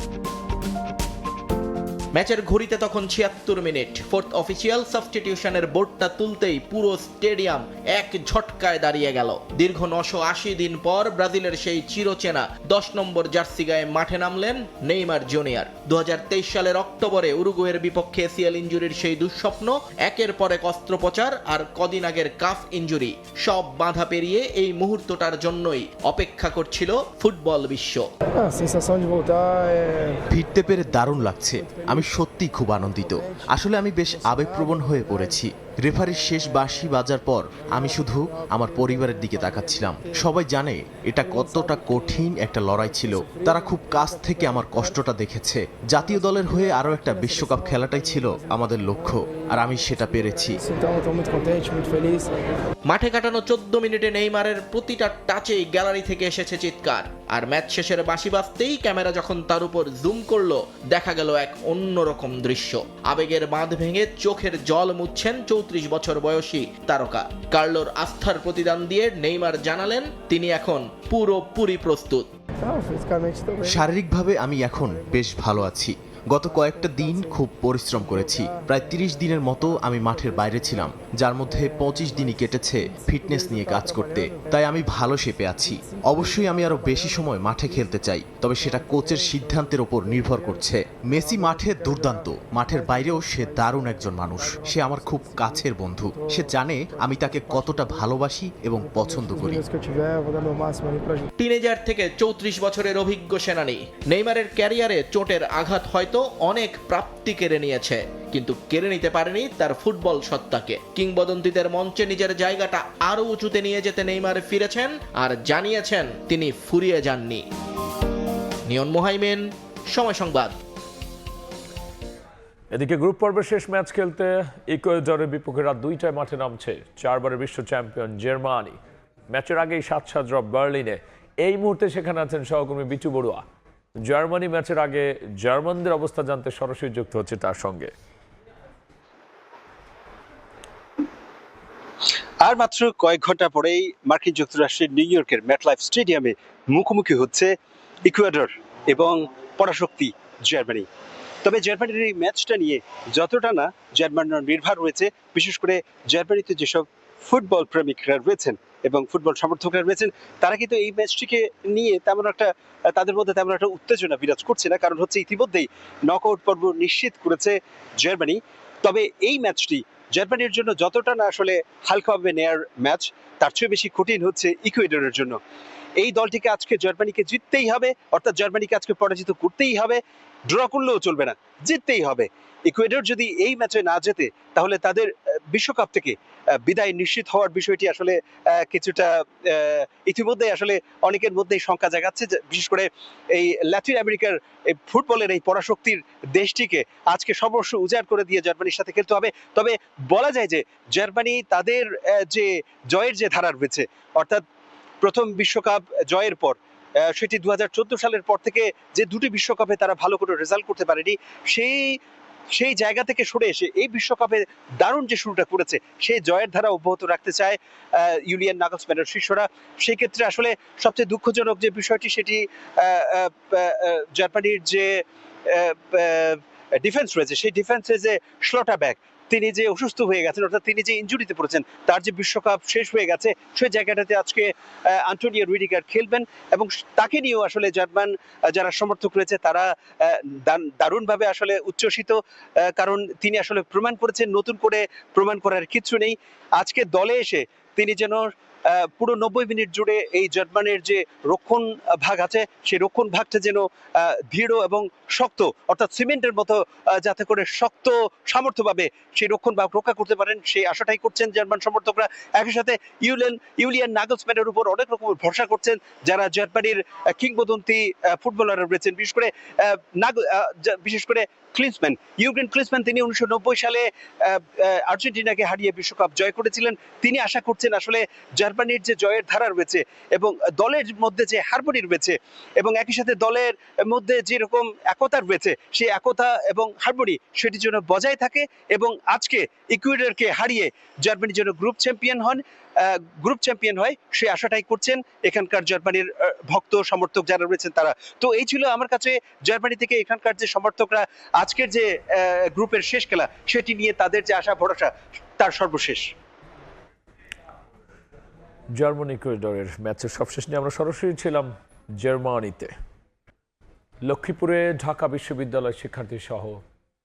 ম্যাচের ঘড়িতে তখন ৭৬ মিনিট। ফোর্থ অফিসিয়াল সাবস্টিটিউশনের বোর্ডটা তুলতেই পুরো স্টেডিয়াম এক ঝটকায় দাঁড়িয়ে গেল। দীর্ঘ ৯৮০ দিন পর ব্রাজিলের সেই চিরচেনা ১০ নম্বর জার্সি গায়ে মাঠে নামলেন নেইমার জুনিয়র। ২০২৩ সালের অক্টোবরে উরুগুয়ের বিপক্ষে এসিএল ইনজুরির সেই দুঃস্বপ্ন, একের পর এক অস্ত্রোপচার আর কদিন আগের কাফ ইনজুরি, সব বাধা পেরিয়ে এই মুহূর্তটার জন্যই অপেক্ষা করছিল ফুটবল বিশ্ব। ফিরতে পেরে দারুণ লাগছে। আমি সত্যি খুব আনন্দিত। আসলে আমি বেশ আবেগপ্রবণ হয়ে পড়েছি। রেফারির শেষ বাঁশি বাজার পর আমি শুধু আমার পরিবারের দিকে তাকাচ্ছিলাম। সবাই জানে এটা কতটা কঠিন একটা লড়াই ছিল। তারা খুব কাছ থেকে আমার কষ্টটা দেখেছে। জাতীয় দলের হয়ে আরও একটা বিশ্বকাপ খেলাটাই ছিল আমাদের লক্ষ্য, আর আমি সেটা পেরেছি। মাঠে কাটানো ১৪ মিনিটে নেইমারের প্রতিটা টাচেই গ্যালারি থেকে এসেছে চিৎকার। আর ম্যাচ শেষের বাঁশি বাজতেই ক্যামেরা যখন তার উপর জুম করলো, দেখা গেল এক অন্যরকম দৃশ্য। আবেগের বাঁধ ভেঙে চোখের জল মুছছেন ৩৪ বছর বয়সী তারকা। কার্লোর আস্থার প্রতিদান দিয়ে নেইমার জানালেন তিনি এখন পুরোপুরি প্রস্তুত। শারীরিকভাবে আমি এখন বেশ ভালো আছি। গত কয়েকটা দিন খুব পরিশ্রম করেছি। প্রায় ৩০ দিনের মতো আমি মাঠের বাইরে ছিলাম, যার মধ্যে ২৫ দিনই কেটেছে ফিটনেস নিয়ে কাজ করতে। তাই আমি ভালো শেপে আছি। অবশ্যই আমি আরো বেশি সময় মাঠে খেলতে চাই, তবে সেটা কোচের সিদ্ধান্তের ওপর নির্ভর করছে। মেসি মাঠে দুর্দান্ত, মাঠের বাইরেও সে দারুণ একজন মানুষ। সে আমার খুব কাছের বন্ধু। সে জানে আমি তাকে কতটা ভালোবাসি এবং পছন্দ করি। টিনেজার থেকে ৩৪ বছরের অভিজ্ঞ সেনানী নেইমারের ক্যারিয়ারে চোটের আঘাত হয়তো অনেক প্রাপ্তি কেড়ে নিয়েছে, কিন্তু কেড়ে নিতে পারেনি তার ফুটবল সত্তাকে। কিংবদন্তিদের মঞ্চে নিজের জায়গাটা আরো উঁচুতে নিয়ে যেতে নেইমার ফিরেছেন আর জানিয়েছেন তিনি ফুরিয়ে যাননি। নিয়ন মোহাইমেন, সময় সংবাদ। এদিকে গ্রুপ পর্বের শেষ ম্যাচ খেলতে ইকুয়েডরের বিপক্ষে রাত ২টায় মাঠে নামছে ৪ বারের বিশ্ব চ্যাম্পিয়ন জার্মানি। ম্যাচের আগেই ৭-৭ ড্র বার্লিনে। এই মুহূর্তে সেখানে আছেন সহকর্মী বিটু বড়ুয়া। জার্মানি ম্যাচের আগে জার্মানদের অবস্থা জানতে সরাসরি যুক্ত হচ্ছে তার সঙ্গে। আর মাত্র কয়েক ঘন্টা পরেই মার্কিন যুক্তরাষ্ট্রের নিউ ইয়র্কের ম্যাটলাইফ স্টেডিয়ামে মুখোমুখি হচ্ছে ইকুয়েডর এবং পরাশক্তি জার্মানি। তবে জার্মানির এই ম্যাচটা নিয়ে যতটা না জার্মানরা নির্ভর রয়েছে, বিশেষ করে জার্মানিতে যেসব ফুটবল প্রেমিকরা রয়েছেন এবং ফুটবল সমর্থকরা রয়েছেন, তারা কিন্তু এই ম্যাচটিকে নিয়ে তাদের মধ্যে তেমন একটা উত্তেজনা বিরাজ করছে না। কারণ হচ্ছে ইতিমধ্যেই নকআউট পর্ব নিশ্চিত করেছে জার্মানি। তবে এই ম্যাচটি জার্মানির জন্য যতটা না আসলে হালকাভাবে নেয়ার ম্যাচ, তার চেয়ে বেশি কঠিন হচ্ছে ইকুয়েডরের জন্য। এই দলটিকে আজকে জার্মানিকে জিততেই হবে, অর্থাৎ জার্মানিকে আজকে পরাজিত করতেই হবে। ড্র করলেও চলবে না, জিততেই হবে। ইকুয়েডর যদি এই ম্যাচে না জেতে, তাহলে তাদের বিশ্বকাপ থেকে বিদায় নিশ্চিত হওয়ার বিষয়টি আসলে কিছুটা ইতিমধ্যে আসলে অনেকের মধ্যেই শঙ্কা জাগাচ্ছে। বিশেষ করে এই ল্যাটিন আমেরিকার ফুটবলের এই পরাশক্তির দেশটিকে আজকে সর্বস্ব উজাড় করে দিয়ে জার্মানির সাথে খেলতে হবে। তবে বলা যায় যে জার্মানি তাদের যে জয়ের যে ধারা রয়েছে, অর্থাৎ প্রথম বিশ্বকাপ জয়ের পর সেটি ২০১৪ সালের পর থেকে যে দুটি বিশ্বকাপে তারা ভালো করে রেজাল্ট করতে পারেনি, সেই জায়গা থেকে সরে এসে এই বিশ্বকাপে দারুণ যে শুরুটা করেছে, সেই জয়ের ধারা অব্যাহত রাখতে চায় ইউলিয়ান নাগলসম্যানের শিষ্যরা। সেই ক্ষেত্রে আসলে সবচেয়ে দুঃখজনক যে বিষয়টি, সেটি জার্মানির যে ডিফেন্স রয়েছে, সেই ডিফেন্সে যে স্লটারব্যাক, তিনি যে অসুস্থ হয়ে গেছেন, অর্থাৎ তিনি যে ইনজুরিতে পড়েছেন, তার যে বিশ্বকাপ শেষ হয়ে গেছে, সেই জায়গাটাতে আজকে আন্টোনিও রুডিগার খেলবেন। এবং তাকে নিয়েও আসলে জার্মান যারা সমর্থক রয়েছে, তারা দারুণভাবে আসলে উচ্ছ্বসিত। কারণ তিনি আসলে প্রমাণ করেছেন, নতুন করে প্রমাণ করার কিছু নেই। আজকে দলে এসে তিনি যেন পুরো ৯০ মিনিট জুড়ে এই জার্মানির যে রক্ষণ ভাগ আছে, সেই রক্ষণ ভাগটা যেন দৃঢ় এবং শক্ত, অর্থাৎ সিমেন্টের মতো যাতে করে শক্ত সামর্থ্যভাবে সেই রক্ষণ ভাগ রক্ষা করতে পারেন, সেই আশাটাই করছেন জার্মান সমর্থকরা। একই সাথে ইউলিয়ান নাগলসম্যানের উপর অনেক রকম ভরসা করছেন যারা জার্মানির কিংবদন্তি ফুটবলাররা রয়েছেন, বিশেষ করে ক্লিন্সম্যান, ইউগ্রেন ক্লিন্সম্যান। তিনি ১৯৯০ সালে আর্জেন্টিনাকে হারিয়ে বিশ্বকাপ জয় করেছিলেন। তিনি আশা করছেন আসলে জার্মানির যে জয়ের ধারা রয়েছে এবং দলের মধ্যে যে হারমোনি রয়েছে এবং একই সাথে দলের মধ্যে যেরকম একতা রয়েছে, সেই একতা এবং হারমোনি সেটি যেন বজায় থাকে এবং আজকে ইকুয়েডরকে হারিয়ে জার্মানি যেন গ্রুপ চ্যাম্পিয়ন হন। গ্রুপ চ্যাম্পিয়ন হয় সেই আশাটাই করছেন এখানকার জার্মানির ভক্ত সমর্থক যারা রয়েছেন তারা। তো এই ছিল আমার কাছে জার্মানি থেকে এখানকার যে সমর্থকরা আজকের যে গ্রুপের শেষ খেলা সেটি নিয়ে তাদের যে আশা ভরসা তার সর্বশেষ। জার্মানি করিডোরের ম্যাচের সবশেষ নিয়ে আমরা সরাসরি ছিলাম জার্মানিতে। লক্ষ্মীপুরে ঢাকা বিশ্ববিদ্যালয় শিক্ষার্থী সহ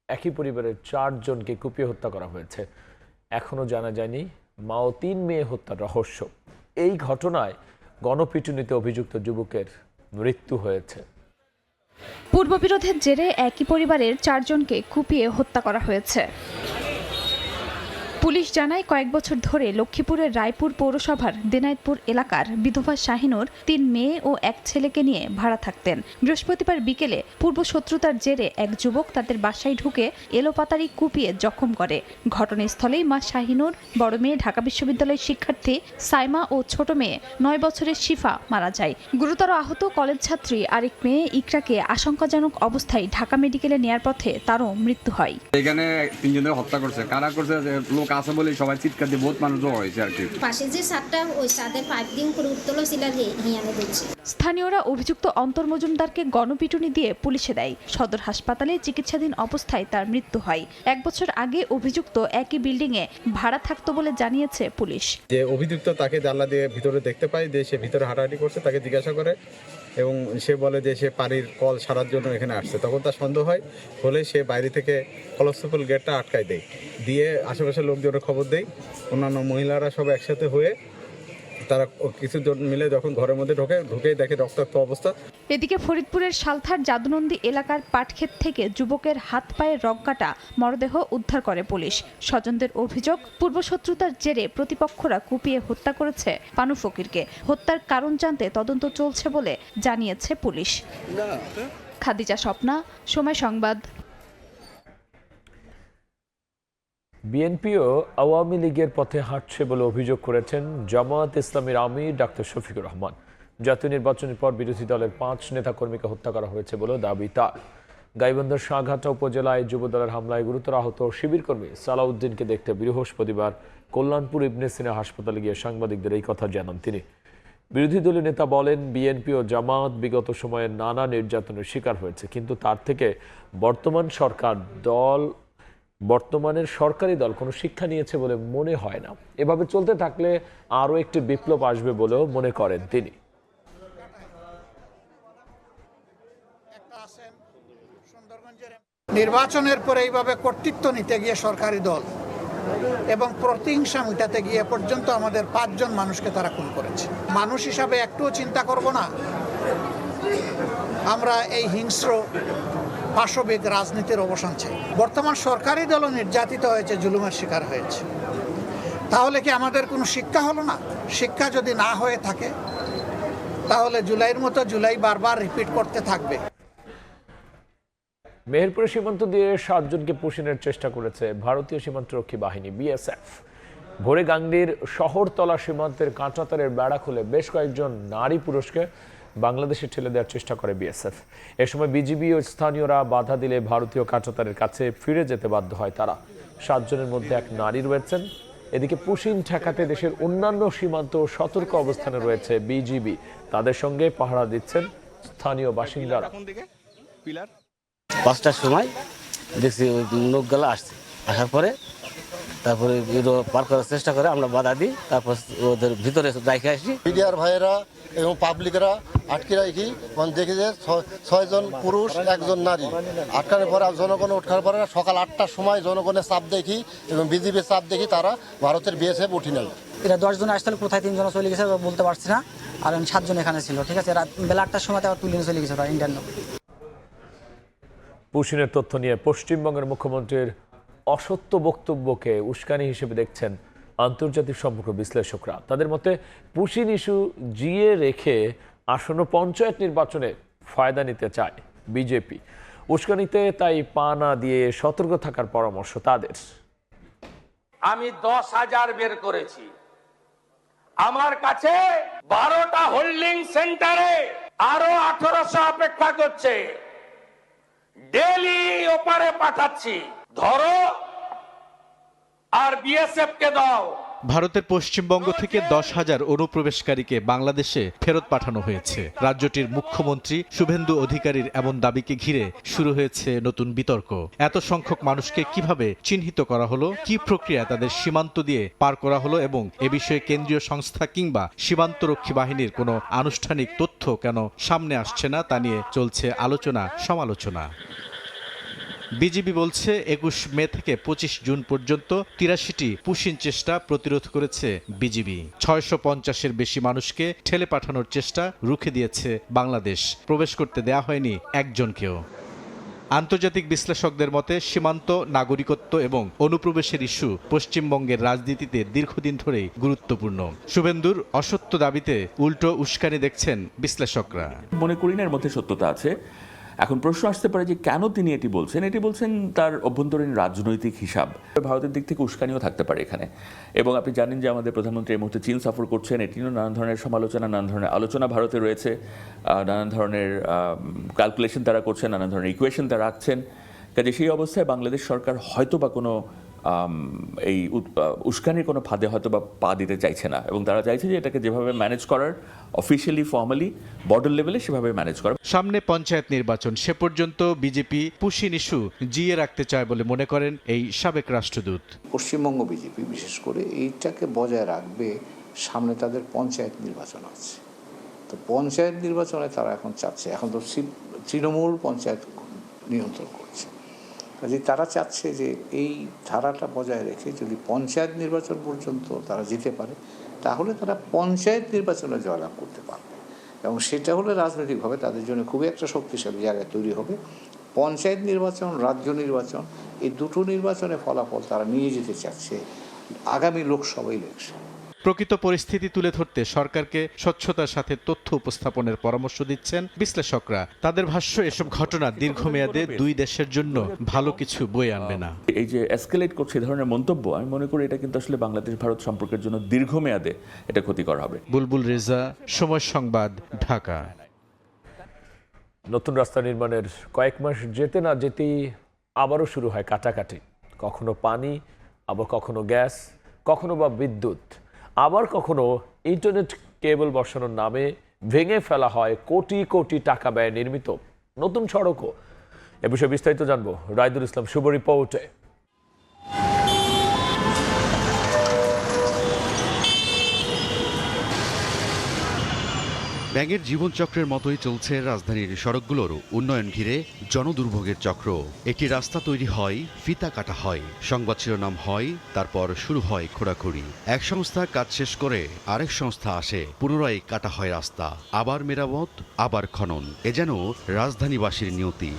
একই পরিবারের 4 জনকে কুপিয়ে হত্যা করা হয়েছে। এখনো জানা যায়নি মা ও 3 মেয়ে হত্যার রহস্য। এই ঘটনায় গণপিটুনিতে অভিযুক্ত যুবকের মৃত্যু হয়েছে। পূর্ববিরোধের জেরে একই পরিবারের 4 জনকে কুপিয়ে হত্যা করা হয়েছে। পুলিশ জানায় কয়েক বছর ধরে লক্ষ্মীপুরের রায়পুর পৌরসভার দেনাইতপুর এলাকার বিধবা শাহিনুর 3 মেয়ে ও 1 ছেলেকে নিয়ে ভাড়া থাকতেন। বৃহস্পতিবার বিকেলে পূর্ব শত্রুতার জেরে এক যুবক তাদের বাসায় ঢুকে এলোপাতাড়ি কুপিয়ে জখম করে। ঘটনাস্থলেই মা শাহিনুর, বড় মেয়ে ঢাকা বিশ্ববিদ্যালয়ের শিক্ষার্থী সাইমা ও ছোট মেয়ে 9 বছরের শিফা মারা যায়। গুরুতর আহত কলেজ ছাত্রী আরেক মেয়ে ইকরাকে আশঙ্কাজনক অবস্থায় ঢাকা মেডিকেলে নেয়ার পথে তারও মৃত্যু হয়। এখানে 3 জনের হত্যা করছে, কারা করছে লোক আছে বলে সবাই চিৎকার দিয়ে বহুত মানুষ জড়ো হয়েছে আর কি। পাশে যে সাতটা ওই সাথে 5 দিন করে উত্তল ছিল হিয়ানে দিচ্ছে। স্থানীয়রা অভিযুক্ত অন্তর মজুমদারকে গণপিটুনি দিয়ে পুলিশে দেয়। সদর হাসপাতালে চিকিৎসাধীন অবস্থায় তার মৃত্যু হয়। 1 বছর আগে অভিযুক্ত একই বিল্ডিংয়ে ভাড়া থাকতো বলে জানিয়েছে পুলিশ। যে অভিযুক্ত তাকে জানলা দিয়ে ভিতরে দেখতে পায়, যে সে ভিতরে হাঁটাহাঁটি করছে, তাকে জিজ্ঞাসা করে এবং সে বলে যে সে পানির কল সারার জন্য এখানে আসছে। তখন তার সন্দেহ হয়, হলে সে বাইরে থেকে কলস্তফল গেটটা আটকায় দেয়, দিয়ে আশেপাশের লোকজনের খবর দেয়। অন্যান্য মহিলারা সব একসাথে হয়ে তারা কিছুজন মিলে যখন ঘরের মধ্যে ঢুকেই দেখে রক্তাক্ত অবস্থা। এদিকে ফরিদপুরের সালথার জাদুনন্দী এলাকার পাটক্ষেত থেকে যুবকের হাত পায়ে রগকাটা মরদেহ উদ্ধার করে পুলিশ। স্বজনদের অভিযোগ, পূর্বশত্রুতার জেরে প্রতিপক্ষরা কুপিয়ে হত্যা করেছে পানু ফকিরকে। হত্যার কারণ জানতে তদন্ত চলছে বলে জানিয়েছে পুলিশ। খাদিজা স্বপ্না, সময় সংবাদ। বিএনপিও আওয়ামী লীগের পথে হাঁটছে বলে অভিযোগ করেছেন জামায়াত ইসলামীর আমির ডাক্তার শফিকুর রহমান। জাতীয় নির্বাচনের পর বিরোধী দলের 5 নেতাকর্মীকে হত্যা করা হয়েছে বলে দাবি তার। গাইবান্ধার শাহঘাটা উপজেলায় যুবদলের হামলায় গুরুতর আহত শিবির কর্মী সালাউদ্দিনকে দেখতে বৃহস্পতিবার কল্যাণপুর ইবনে সিনা হাসপাতালে গিয়ে সাংবাদিকদের এই কথা জানান তিনি। বিরোধী দলীয় নেতা বলেন, বিএনপি ও জামায়াত বিগত সময়ে নানা নির্যাতনের শিকার হয়েছে, কিন্তু তার থেকে বর্তমানের সরকারি দল কোনো শিক্ষা নিয়েছে বলে মনে হয় না। এভাবে চলতে থাকলে আরও একটি বিপ্লব আসবে বলেও মনে করেন তিনি। নির্বাচনের পরে এইভাবে কর্তৃত্ব নিতে গিয়ে সরকারি দল এবং প্রতিহিংসা মিটাতে গিয়ে পর্যন্ত আমাদের 5 জন মানুষকে তারা খুন করেছে। মানুষ হিসাবে একটুও চিন্তা করব না আমরা এই হিংস্র পাশবিক রাজনীতির অবসান চাই। বর্তমান সরকারি দলও নির্যাতিত হয়েছে, জুলুমের শিকার হয়েছে। তাহলে কি আমাদের কোনো শিক্ষা হলো না? শিক্ষা যদি না হয়ে থাকে তাহলে জুলাইয়ের মতো জুলাই বারবার রিপিট করতে থাকবে। মেহেরপুরের সীমান্ত দিয়ে 7 জনকে পুষিনের চেষ্টা করেছে ভারতীয় সীমান্তরক্ষী বাহিনী বিএসএফ। ভোরে গাংনীর শহরতলা সীমান্তের কাঁটাতারের বেড়া খুলে বেশ কয়েকজন নারী পুরুষকে বাংলাদেশে ঠেলে দেওয়ার চেষ্টা করে বিএসএফ। এ সময় বিজিবি ও স্থানীয়রা বাধা দিলে ভারতীয় কাঁটাতারের কাছে ফিরে যেতে বাধ্য হয় তারা। 7 জনের মধ্যে 1 নারী রয়েছেন। এদিকে পুশিন ঠেকাতে দেশের অন্যান্য সীমান্ত সতর্ক অবস্থানে রয়েছে বিজিবি। তাদের সঙ্গে পাহারা দিচ্ছেন স্থানীয় বাসিন্দারা। 5টার সময় দেখছি ওই লোকগুলো আসছে, আসার পরে তারপরে পার করার চেষ্টা করে, আমরা বাধা দিই, তারপর ওদের ভিতরে রেখে আসি। মিডিয়ার ভাইয়েরা এবং পাবলিকরা আটকে রাখি, দেখি যে 6 জন পুরুষ 1 জন নারী আটকানোর পরে জনগণ ওঠার পরে সকাল 8টার সময় জনগণের চাপ দেখি এবং বিজিবির চাপ দেখি, তারা ভারতের বিএসএফ উঠি নেয়। এরা 10 জন আসছিল, কোথায় 3 জন চলে গেছে বলতে পারছি না, আর 7 জন এখানে ছিল। ঠিক আছে, রাত বেলা 8টার সময় তারা তুলে চলে গেছে ইন্ডিয়ান। পুশিনের তথ্য নিয়ে পশ্চিমবঙ্গের মুখ্যমন্ত্রীর অসত্য বক্তব্যকে উস্কানি হিসেবে দেখছেন আন্তর্জাতিক সম্পর্ক বিশ্লেষকরা। তাদের মতে পুশিন ইস্যু জিয়ে রেখে আসন্ন পঞ্চায়েত নির্বাচনে ফায়দা নিতে চায় বিজেপি। উস্কানিতে তাই পা না দিয়ে সতর্ক থাকার পরামর্শ তাদের। আমি 10,000 বের করেছি, আমার কাছে 12টা হোল্ডিং সেন্টারে আরো 1800 অপেক্ষা করছে। ডেলি ওপারে পাঠাচ্ছি, ধরো আর বিএসএফ কে দাও। ভারতের পশ্চিমবঙ্গ থেকে 10,000 অনুপ্রবেশকারীকে বাংলাদেশে ফেরত পাঠানো হয়েছে। রাজ্যটির মুখ্যমন্ত্রী শুভেন্দু অধিকারীর এমন দাবিকে ঘিরে শুরু হয়েছে নতুন বিতর্ক। এত সংখ্যক মানুষকে কিভাবে চিহ্নিত করা হলো, কি প্রক্রিয়া তাদের সীমান্ত দিয়ে পার করা হলো এবং এ বিষয়ে কেন্দ্রীয় সংস্থা কিংবা সীমান্তরক্ষী বাহিনীর কোনো আনুষ্ঠানিক তথ্য কেন সামনে আসছে না তা নিয়ে চলছে আলোচনা সমালোচনা। বিজিবি বলছে 21 মে থেকে 25 জুন পর্যন্ত 83টি পুশিং চেষ্টা প্রতিরোধ করেছে বিজিবি। 650-এর বেশি মানুষকে ঠেলে পাঠানোর চেষ্টা রুখে দিয়েছে বাংলাদেশ। প্রবেশ করতে দেয়া হয়নি একজনকেও। আন্তর্জাতিক বিশ্লেষকদের মতে সীমান্ত, নাগরিকত্ব এবং অনুপ্রবেশের ইস্যু পশ্চিমবঙ্গের রাজনীতিতে দীর্ঘদিন ধরেই গুরুত্বপূর্ণ। শুভেন্দুর অসত্য দাবিতে উল্টো উস্কানি দেখছেন বিশ্লেষকরা। মনে করি না এর মধ্যে সত্যতা আছে। এখন প্রশ্ন আসতে পারে যে কেন তিনি এটি বলছেন তার অভ্যন্তরীণ রাজনৈতিক হিসাব। ভারতের দিক থেকে উস্কানিও থাকতে পারে এখানে। এবং আপনি জানেন যে আমাদের প্রধানমন্ত্রী এই মুহূর্তে চীন সফর করছেন, এটিও নানান ধরনের সমালোচনা, নানান ধরনের আলোচনা ভারতে রয়েছে, নানান ধরনের ক্যালকুলেশন তারা করছেন, নানান ধরনের ইকুয়েশন তারা আঁকছেন। কাজে সেই অবস্থায় বাংলাদেশ সরকার হয়তো বা কোনো এই উস্কানির কোনো ফাঁদে হয়তো বা পা দিতে চাইছে না, এবং তারা চাইছে যে এটাকে যেভাবে ম্যানেজ করার অফিসিয়ালি ফর্মালি বর্ডার লেভেলে সেভাবে ম্যানেজ করা। সামনে পঞ্চায়েত নির্বাচন, সে পর্যন্ত বিজেপি পুশিং ইস্যু জিয়ে রাখতে চায় বলে মনে করেন এই সাবেক রাষ্ট্রদূত। পশ্চিমবঙ্গ বিজেপি বিশেষ করে এইটাকে বজায় রাখবে। সামনে তাদের পঞ্চায়েত নির্বাচন আছে, তো পঞ্চায়েত নির্বাচনে তারা এখন চাচ্ছে, এখন তো তৃণমূল পঞ্চায়েত নিয়ন্ত্রণ করছে, কাজে তারা চাচ্ছে যে এই ধারাটা বজায় রেখে যদি পঞ্চায়েত নির্বাচন পর্যন্ত তারা যেতে পারে তাহলে তারা পঞ্চায়েত নির্বাচনে জয়লাভ করতে পারবে, এবং সেটা হলে রাজনৈতিকভাবে তাদের জন্য খুবই একটা শক্তিশালী জায়গা তৈরি হবে। পঞ্চায়েত নির্বাচন, রাজ্য নির্বাচন, এই দুটো নির্বাচনে ফলাফল তারা নিয়ে যেতে চাচ্ছে আগামী লোকসভা ইলেকশন। প্রকৃত পরিস্থিতি তুলে ধরতে সরকারকে স্বচ্ছতার সাথে তথ্য উপস্থাপনের পরামর্শ দিচ্ছেন বিশ্লেষকরা। তাদের ভাষ্য, এসব ঘটনা দীর্ঘমেয়াদে দুই দেশের জন্য ভালো কিছু বয়ে আনবে না। এই যে এসকেলেট করছে এই ধরনের মন্তব্য, আমি মনে করি এটা কিন্তু আসলে বাংলাদেশ ভারত সম্পর্কের জন্য দীর্ঘমেয়াদে এটা ক্ষতিকর হবে। বুলবুল রেজা, সময় সংবাদ, ঢাকা। নতুন রাস্তা নির্মাণের কয়েক মাস যেতে না যেতেই আবারও শুরু হয় কাটাকাটি। কখনো পানি, আবার কখনো গ্যাস, কখনো বা বিদ্যুৎ, আবার কখনো ইন্টারনেট কেবল বসানোর নামে ভেঙে ফেলা হয় কোটি কোটি টাকা ব্যয়ে নির্মিত নতুন সড়কও। এ বিষয়ে বিস্তারিত জানবো রাইদুল ইসলাম শুভ রিপোর্টে। ব্যাঙের জীবনচক্রের মতোই চলছে রাজধানীর সড়কগুলোর উন্নয়ন ঘিরে জনদুর্ভোগের চক্র। একটি রাস্তা তৈরি হয়, ফিতা কাটা হয়, সংবাদ শিরোনাম হয়, তারপর শুরু হয় খোঁড়াখুড়ি। এক সংস্থা কাজ শেষ করে আরেক সংস্থা আসে, পুনরায় কাটা হয় রাস্তা, আবার মেরামত, আবার খনন। এ যেন রাজধানীবাসীর নিয়তি।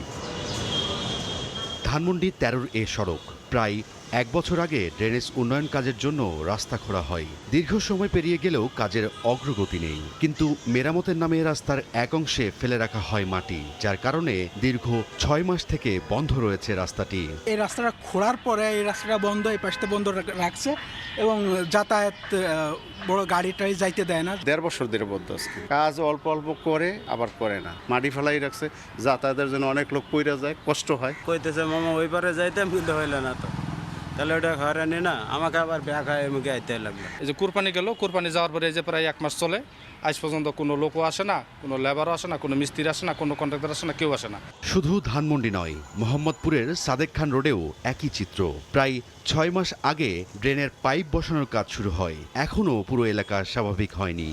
ধানমন্ডি 13 এ সড়ক প্রায় 1 বছর আগে ড্রেনেজ উন্নয়ন কাজের জন্য রাস্তা খোঁড়া হয়। দীর্ঘ সময় পেরিয়ে গেলেও কাজের অগ্রগতি নেই, কিন্তু মেরামতের নামে রাস্তার এক অংশে ফেলে রাখা হয় মাটি, যার কারণে দীর্ঘ 6 মাস থেকে বন্ধ রয়েছে রাস্তাটি। এই রাস্তাটা খোঁড়ার পরে এই রাস্তাটা বন্ধ, এই পাশটা বন্ধ রাখছে এবং যাতায়াত বড় গাড়িটাই যাইতে দেয় না। 1.5 বছর ধরে বন্ধ আছে, কাজ অল্প অল্প করে আবার করে না, মাটি ফেলাই রাখছে, যাতায়াতের জন্য অনেক লোক পইরা যায়, কষ্ট হয়। কইতেছে মামা ওই পারে যাইতাম কিন্তু হইল না, তো তাহলে ওটা হয়রানি না, আমাকে আবার ব্যাগ হয় এমনি আইতে লাগলো। এই যে কুরবানি গেল, কুরবানি যাওয়ার পরে এই যে প্রায় 1 মাস চলে, আজ পর্যন্ত কোনো লোকও আসে না, কোনো লেবারও আসে না, কোনো মিস্ত্রি আসে না, কোনো কন্ট্রাক্টর আসে না, কেউ আসে না। শুধু ধানমন্ডি নয়, মোহাম্মদপুরের সাদেক খান রোডেও একই চিত্র। প্রায় 6 মাস আগে ড্রেনের পাইপ বসানোর কাজ শুরু হয়, এখনও পুরো এলাকা স্বাভাবিক হয়নি।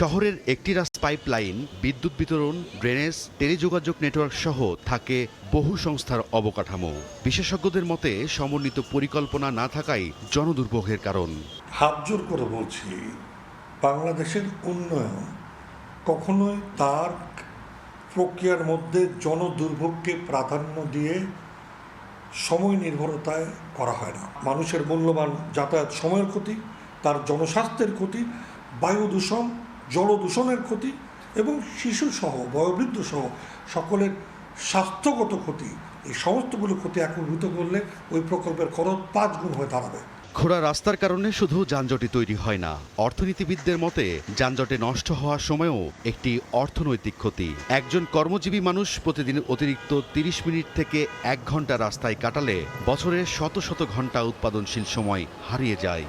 শহরের একটি পাইপ লাইন, বিদ্যুৎ বিতরণ, ড্রেনেজ, টেলিযোগাযোগ নেটওয়ার্ক সহ থাকে বহু সংস্থার অবকাঠামো। বিশেষজ্ঞদের মতে সমন্বিত পরিকল্পনা না থাকাই জনদুর্ভোগের কারণ। হাত জোর করে বলছি, বাংলাদেশের উন্নয়ন কখনোই তার প্রক্রিয়ার মধ্যে জনদুর্ভোগকে প্রাধান্য দিয়ে সময় নির্ভরতায় করা হয় না। মানুষের মূল্যবান যাতায়াত সময়ের ক্ষতি, তার জনস্বাস্থ্যের ক্ষতি, বায়ু দূষণ, জলদূষণের ক্ষতি এবং শিশুসহ বয়োবৃদ্ধসহ সকলের স্বাস্থ্যগত ক্ষতি, এই সমস্তগুলো ক্ষতি একত্রিত করলে ওই প্রকল্পের খরচ 5 গুণ হয়ে দাঁড়াবে। খোঁড়া রাস্তার কারণে শুধু যানজটই তৈরি হয় না, অর্থনীতিবিদদের মতে যানজটে নষ্ট হওয়ার সময়ও একটি অর্থনৈতিক ক্ষতি। একজন কর্মজীবী মানুষ প্রতিদিন অতিরিক্ত 30 মিনিট থেকে 1 ঘন্টা রাস্তায় কাটালে বছরে শত শত ঘন্টা উৎপাদনশীল সময় হারিয়ে যায়।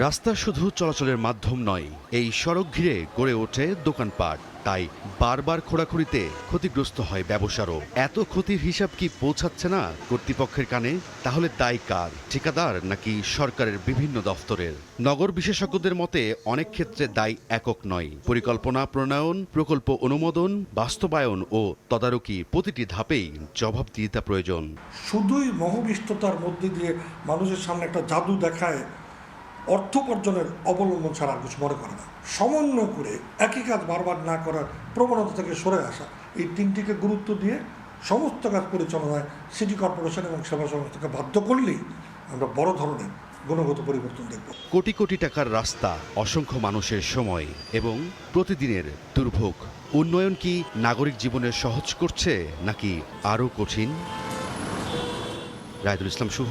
রাস্তা শুধু চলাচলের মাধ্যম নয়, এই সড়ক ঘিরে গড়ে ওঠে দোকানপাট। তাই বারবার খোঁড়াখুড়িতে ক্ষতিগ্রস্ত হয় ব্যবসারও। এত ক্ষতির হিসাব কি পৌঁছাচ্ছে না কর্তৃপক্ষের কানে? তাহলে দায় কার? ঠিকাদার নাকি সরকারের বিভিন্ন দফতরের? নগর বিশেষজ্ঞদের মতে অনেক ক্ষেত্রে দায় একক নয়। পরিকল্পনা প্রণয়ন, প্রকল্প অনুমোদন, বাস্তবায়ন ও তদারকি প্রতিটি ধাপেই জবাবদিহিতা প্রয়োজন। শুধুই মোহবিষ্টতার মধ্যে দিয়ে মানুষের সামনে একটা জাদু দেখায় অর্থ উপার্জনের অবলম্বন ছাড়া কিছু মনে করে না। সমন্বয় করে একই কাজ বারবার না করার প্রবণতা থেকে সরে আসা, এই তিনটিকে গুরুত্ব দিয়ে সমস্ত কাজ পরিচালনায় সিটি কর্পোরেশন এবং সেবা সংস্থাকে বাধ্য করলেই আমরা বড় ধরনের গুণগত পরিবর্তন দেখব। কোটি কোটি টাকার রাস্তা, অসংখ্য মানুষের সময় এবং প্রতিদিনের দুর্ভোগ। উন্নয়ন কি নাগরিক জীবনে সহজ করছে নাকি আরও কঠিন? রায়দুল ইসলাম শুভ,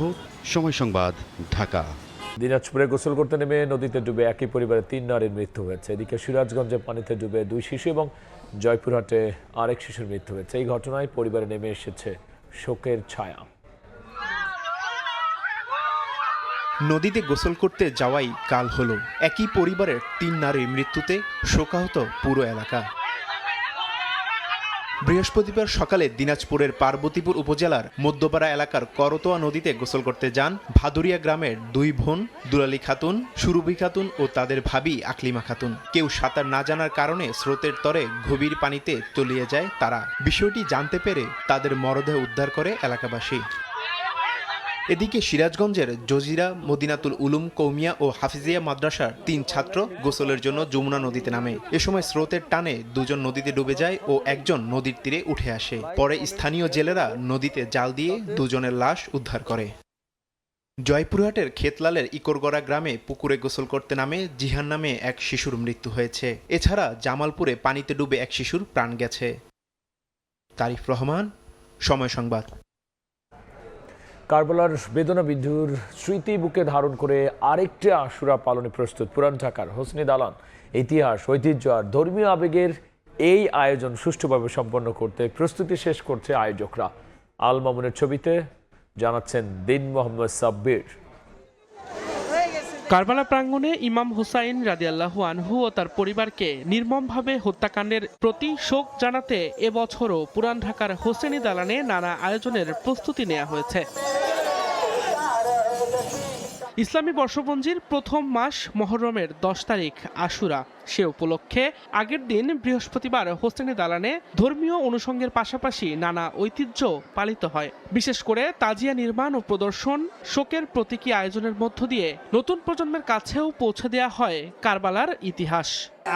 সময় সংবাদ, ঢাকা। দিনাজপুরে গোসল করতে নেমে নদীতে ডুবে একই পরিবারের 3 নারীর মৃত্যু হয়েছে। এদিকে সিরাজগঞ্জে পানিতে ডুবে 2 শিশু এবং জয়পুরহাটে আরেক শিশুর মৃত্যু হয়েছে। এই ঘটনায় পরিবারে নেমে এসেছে শোকের ছায়া। নদীতে গোসল করতে যাওয়াই কাল হলো। একই পরিবারের 3 নারীর মৃত্যুতে শোকাহত পুরো এলাকা। বৃহস্পতিবার সকালে দিনাজপুরের পার্বতীপুর উপজেলার মধ্যপাড়া এলাকার করতোয়া নদীতে গোসল করতে যান ভাদুরিয়া গ্রামের 2 বোন দুলালী খাতুন, সুরভি খাতুন ও তাদের ভাবি আকলিমা খাতুন। কেউ সাঁতার না জানার কারণে স্রোতের তরে গভীর পানিতে তলিয়ে যায় তারা। বিষয়টি জানতে পেরে তাদের মরদেহ উদ্ধার করে এলাকাবাসী। এদিকে সিরাজগঞ্জের জজিরা মদিনাতুল উলুম কৌমিয়া ও হাফিজিয়া মাদ্রাসার 3 ছাত্র গোসলের জন্য যমুনা নদীতে নামে। এ সময় স্রোতের টানে 2 জন নদীতে ডুবে যায় ও 1 জন নদীর তীরে উঠে আসে। পরে স্থানীয় জেলেরা নদীতে জাল দিয়ে 2 জনের লাশ উদ্ধার করে। জয়পুরহাটের খেতলালের ইকরগড়া গ্রামে পুকুরে গোসল করতে নামে জিহান নামে এক শিশুর মৃত্যু হয়েছে। এছাড়া জামালপুরে পানিতে ডুবে এক শিশুর প্রাণ গেছে। তারিফ রহমান, সময় সংবাদ। কারবালার বেদনা বিধুর স্মৃতি বুকে ধারণ করে আরেকটি আশুরা পালনে প্রস্তুত পুরান ঢাকার হোসনি দালান। ইতিহাস, ঐতিহ্য আর ধর্মীয় আবেগের এই আয়োজন সুষ্ঠুভাবে সম্পন্ন করতে প্রস্তুতি শেষ করছে আয়োজকরা। আল মামুনের ছবিতে জানাচ্ছেন দিন মোহাম্মদ সাব্বির। কারবালা প্রাঙ্গণে ইমাম হুসাইন রাদিয়াল্লাহু আনহু ও তার পরিবারকে নির্মমভাবে হত্যাকাণ্ডের প্রতি শোক জানাতে এবছরও পুরান ঢাকার হোসেনি দালানে নানা আয়োজনের প্রস্তুতি নেওয়া হয়েছে। ইসলামী বর্ষপঞ্জির প্রথম মাস মহররমের 10 তারিখ আশুরা। সে উপলক্ষে আগের দিন বৃহস্পতিবার হোসেনি দালানে ধর্মীয় অনুষঙ্গের পাশাপাশি নানা ঐতিহ্য পালিত হয়। বিশেষ করে তাজিয়া নির্মাণ ও প্রদর্শন, শোকের প্রতীকী আয়োজনের মধ্য দিয়ে নতুন প্রজন্মের কাছেও পৌঁছে দেওয়া হয় কারবালার ইতিহাস।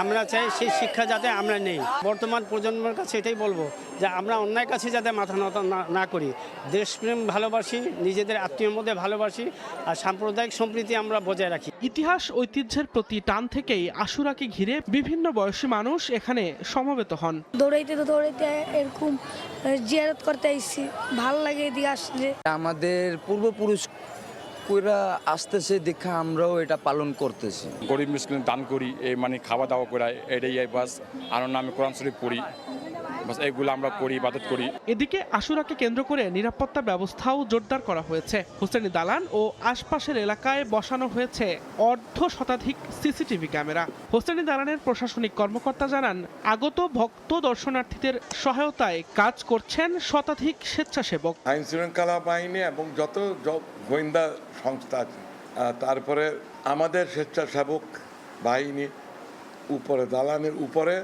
আমরা চাই সেই শিক্ষা যাতে আমরা নেই। বর্তমান প্রজন্মের কাছে এটাই বলবো যে আমরা অন্যায় কাছে যাতে মাথা নত না করি, দেশপ্রেম ভালোবাসি, নিজেদের আত্মীয়ের মধ্যে ভালোবাসি আর সাম্প্রদায়িক সম্প্রীতি আমরা বজায় রাখি। ইতিহাস ঐতিহ্যের প্রতি টান থেকেই আশুরাকে ঘিরে বিভিন্ন বয়সী মানুষ এখানে সমবেত হন। দৌড়াইতে এরকম জিয়ারত করতে আইছি, ভালো লাগে এদিকে আসলে। আমাদের পূর্বপুরুষ কইরা আসতেছে দেখা আমরাও এটা পালন করতেছি। গরিব মিসকিন দান করি, এই মানে খাওয়া দাওয়া করাই, এটাই বাস। আর নামে কোরআন শরীফ পড়ি, বাস এইগুলো আমরা করি, ইবাদত করি। এদিকে আশুরাকে কেন্দ্র করে নিরাপত্তা ব্যবস্থাও জোরদার করা হয়েছে। হোসেনি দালান ও আশপাশের এলাকায় বসানো হয়েছে 1/2 সিসিটিভি ক্যামেরা। হোসেনি দালানের প্রশাসনিক কর্মকর্তা জানান, আগত ভক্ত দর্শনার্থীদের সহায়তায় কাজ করছেন 100 স্বেচ্ছাসেবক। আইন শৃঙ্খলা বাহিনী এবং যত গোয়েন্দা সংস্থা আছে, তারপরে আমাদের স্বেচ্ছাসেবক বাহিনী উপরে দালানের উপরে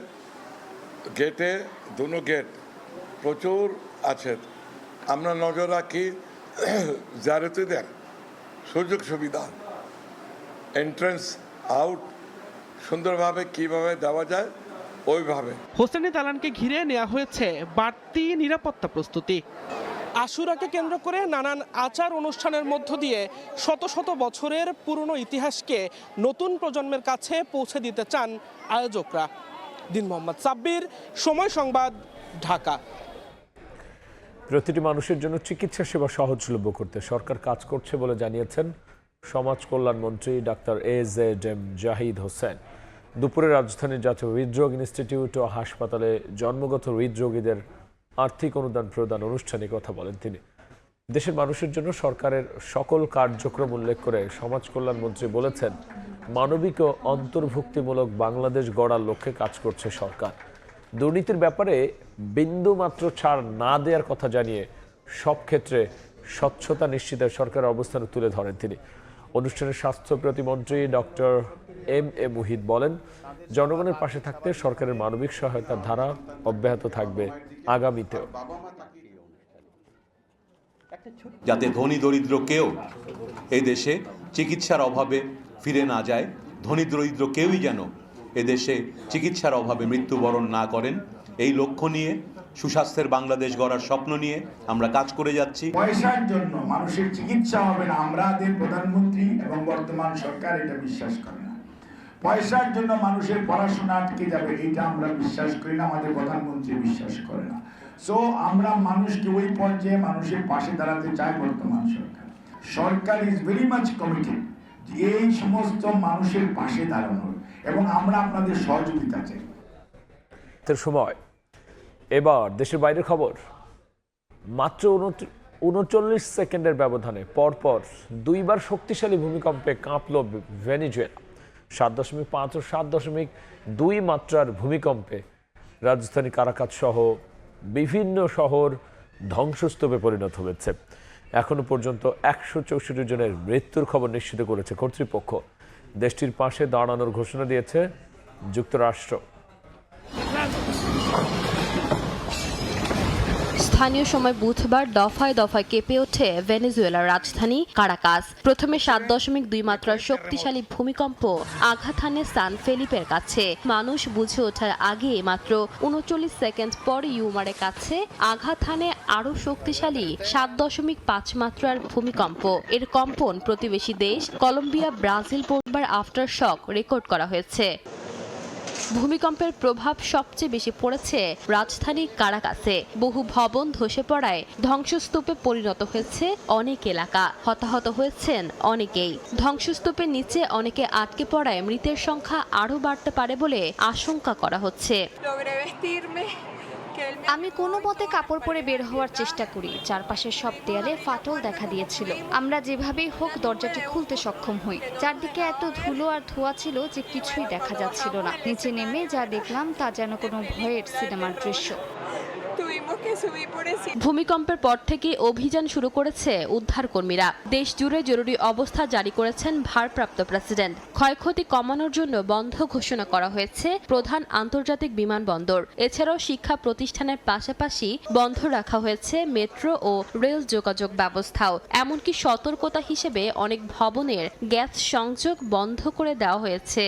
গেটে, দুনো গেট প্রচুর আছে। আমরা নজর রাখি জিয়ারতদের সুযোগ সুবিধা, এন্ট্রান্স আউট সুন্দরভাবে কিভাবে দেওয়া যায় ওইভাবে। হোসেনি দালানকে ঘিরে নেওয়া হয়েছে বাড়তি নিরাপত্তা প্রস্তুতি। আশুরাকে কেন্দ্র করে নানান আচার অনুষ্ঠানের মধ্য দিয়ে শত শত বছরের পুরনো ইতিহাসকে নতুন প্রজন্মের কাছে পৌঁছে দিতে চান আয়োজকরা। দিন মোহাম্মদ সাব্বির, সময় সংবাদ, ঢাকা। প্রতিটি মানুষের জন্য চিকিৎসা সেবা সহজলভ্য করতে সরকার কাজ করছে বলে জানিয়েছেন সমাজ কল্যাণ মন্ত্রী ডাক্তার AZM জাহিদ হোসেন। দুপুরে রাজধানীর জাতীয় হৃদরোগ ইনস্টিটিউট ও হাসপাতালে জন্মগত হৃদরোগীদের আর্থিক অনুদান প্রদান অনুষ্ঠানে কথা বলেন তিনি। দেশের মানুষের জন্য সরকারের সকল কার্যক্রম উল্লেখ করে সমাজ কল্যাণ মন্ত্রী বলেছেন, মানবিক ও অন্তর্ভুক্তিমূলক বাংলাদেশ গড়ার লক্ষ্যে কাজ করছে সরকার। দুর্নীতির ব্যাপারে বিন্দুমাত্র ছাড় না দেওয়ার কথা জানিয়ে সব ক্ষেত্রে স্বচ্ছতা নিশ্চিতের সরকারের অবস্থান তুলে ধরেন তিনি। অনুষ্ঠানে স্বাস্থ্য প্রতিমন্ত্রী ডক্টর MA মুহিত বলেন, জনগণের পাশে থাকতে সরকারের মানবিক সহায়তার ধারা অব্যাহত থাকবে আগামীতেও। যাতে ধনী দরিদ্র কেউ এই দেশে চিকিৎসার অভাবে ফিরে না যায়, ধনী দরিদ্র কেউই যেন এদেশে চিকিৎসার অভাবে মৃত্যুবরণ না করেন, এই লক্ষ্য নিয়ে সুস্বাস্থ্যের বাংলাদেশ গড়ার স্বপ্ন নিয়ে আমরা কাজ করে যাচ্ছি। পয়সার জন্য মানুষের চিকিৎসা হবে না, আমাদের প্রধানমন্ত্রী এবং বর্তমান সরকার এটা বিশ্বাস করে না। পয়সার জন্য মানুষের পড়াশোনা আটকে যাবে এটা আমরা বিশ্বাস করি না, আমাদের প্রধানমন্ত্রী বিশ্বাস করে না। সো আমরা মানুষকে ওই পর্যায়ে মানুষের পাশে দাঁড়াতে চাই বর্তমান সরকার। সরকার ইজ ভেরি মাচ কমিটেড এই সমস্ত মানুষের পাশে দাঁড়ানোর, এবং আমরা আপনাদের সহযোগিতা চাই। সময় এবার দেশের বাইরের খবর। মাত্র ৩৯ সেকেন্ডের ব্যবধানে পরপর দুইবার শক্তিশালী ভূমিকম্পে কাঁপল ভেনেজুয়েলা। ৭.৫ ও ৭.২ মাত্রার ভূমিকম্পে রাজধানী কারাকাস সহ বিভিন্ন শহর ধ্বংসস্তূপে পরিণত হয়েছে। এখনো পর্যন্ত ১৬৪ জনের মৃত্যুর খবর নিশ্চিত করেছে কর্তৃপক্ষ। দেশটির পাশে দাঁড়ানোর ঘোষণা দিয়েছে যুক্তরাষ্ট্র। স্থানীয় সময় বুধবার দফায় দফায় কেঁপে ওঠে ভেনেজুয়েলার রাজধানী কারাকাস। প্রথমে ৭.২ মাত্রার শক্তিশালী ভূমিকম্প আঘাত হানে সান ফেলিপের কাছে। মানুষ বুঝে ওঠার আগে মাত্র ৩৯ সেকেন্ড পর ইউমারের কাছে আঘাত হানে আরও শক্তিশালী ৭.৫ মাত্রার ভূমিকম্প। এর কম্পন প্রতিবেশী দেশ কলম্বিয়া, ব্রাজিল পরিবার আফটার শক রেকর্ড করা হয়েছে। ভূমিকম্পের প্রভাব সবচেয়ে বেশি পড়েছে রাজধানী কারাকাসে। বহু ভবন ধসে পড়ায় ধ্বংসস্তূপে পরিণত হয়েছে অনেক এলাকা। হতাহত হয়েছেন অনেকেই। ধ্বংসস্তূপের নিচে অনেকে আটকে পড়ায় মৃতের সংখ্যা আরও বাড়তে পারে বলে আশঙ্কা করা হচ্ছে। আমি কোনো মতে কাপড় পরে বের হওয়ার চেষ্টা করি। চারপাশের সব দেয়ালে ফাটল দেখা দিয়েছিল। আমরা যেভাবেই হোক দরজাটি খুলতে সক্ষম হই। চারদিকে এত ধুলো আর ধোঁয়া ছিল যে কিছুই দেখা যাচ্ছিল না। নিচে নেমে যা দেখলাম তা যেন কোনো ভয়ের সিনেমার দৃশ্য। ভূমিকম্পের পর থেকে অভিযান শুরু করেছে উদ্ধারকর্মীরা। দেশ জুড়ে জরুরি অবস্থা জারি করেছেন ভারপ্রাপ্ত প্রেসিডেন্ট। ক্ষয়ক্ষতি কমানোর জন্য বন্ধ ঘোষণা করা হয়েছে প্রধান আন্তর্জাতিক বিমানবন্দর। এছাড়াও শিক্ষা প্রতিষ্ঠানের পাশাপাশি বন্ধ রাখা হয়েছে মেট্রো ও রেল যোগাযোগ ব্যবস্থাও। এমনকি সতর্কতা হিসেবে অনেক ভবনের গ্যাস সংযোগ বন্ধ করে দেওয়া হয়েছে।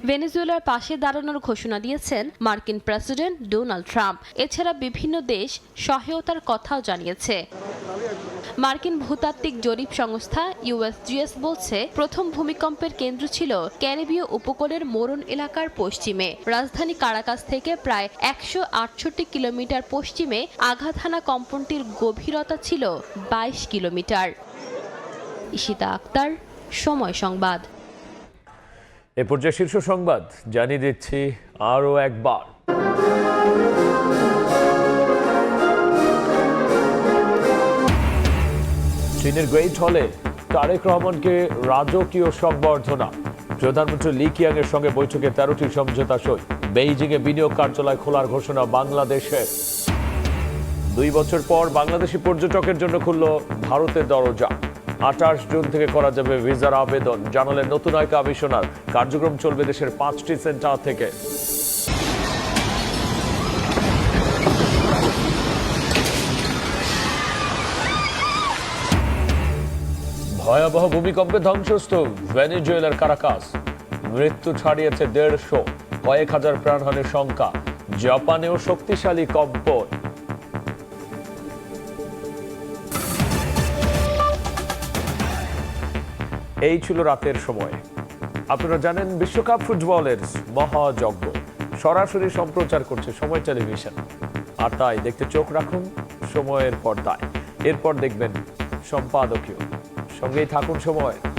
ভেনেজুয়েলার পাশে দাঁড়ানোর ঘোষণা দিয়েছেন মার্কিন প্রেসিডেন্ট ডোনাল্ড ট্রাম্প। এছাড়া বিভিন্ন দেশ সহায়তার কথাও জানিয়েছে। মার্কিন ভূতাত্ত্বিক জরিপ সংস্থা USGS বলছে, প্রথম ভূমিকম্পের কেন্দ্র ছিল ক্যারিবীয় উপকূলের মোরন এলাকার পশ্চিমে। রাজধানী কারাকাস থেকে প্রায় ১৬৮ কিলোমিটার পশ্চিমে আঘাত হানা কম্পনটির গভীরতা ছিল ২২ কিলোমিটার। ঈশিতা আক্তার, সময় সংবাদ। এ পর্যায়ে শীর্ষ সংবাদ জানিয়ে দিচ্ছি আরও একবার। চীনের গ্রেট হলে তারেক রহমানকে রাজকীয় সংবর্ধনা। প্রধানমন্ত্রী লি কিয়াংয়ের সঙ্গে বৈঠকে ১৩টি সমঝোতা সই। বেইজিংয়ে বিনিয়োগ কার্যালয় খোলার ঘোষণা বাংলাদেশের। ২ বছর পর বাংলাদেশি পর্যটকের জন্য খুলল ভারতের দরজা। ২৮ জুন থেকে করা যাবে ভিসার আবেদন, জানালেন নতুন হাই কমিশনার। কার্যক্রম চলবে দেশের ৫টি সেন্টার থেকে। ভয়াবহ ভূমিকম্পে ধ্বংসস্তূপ ভেনেজুয়েলার কারাকাস। মৃত্যু ছাড়িয়েছে ১৫০, কয়েক হাজার প্রাণহানির সংখ্যা। জাপানেও শক্তিশালী কম্পন। এই ছিল রাতের সময়। আপনারা জানেন বিশ্বকাপ ফুটবলের মহাযজ্ঞ সরাসরি সম্প্রচার করছে সময় টেলিভিশন, আর তাই দেখতে চোখ রাখুন সময়ের পর্দায়। এরপর দেখবেন সম্পাদকীয়। সঙ্গেই থাকুন সময়।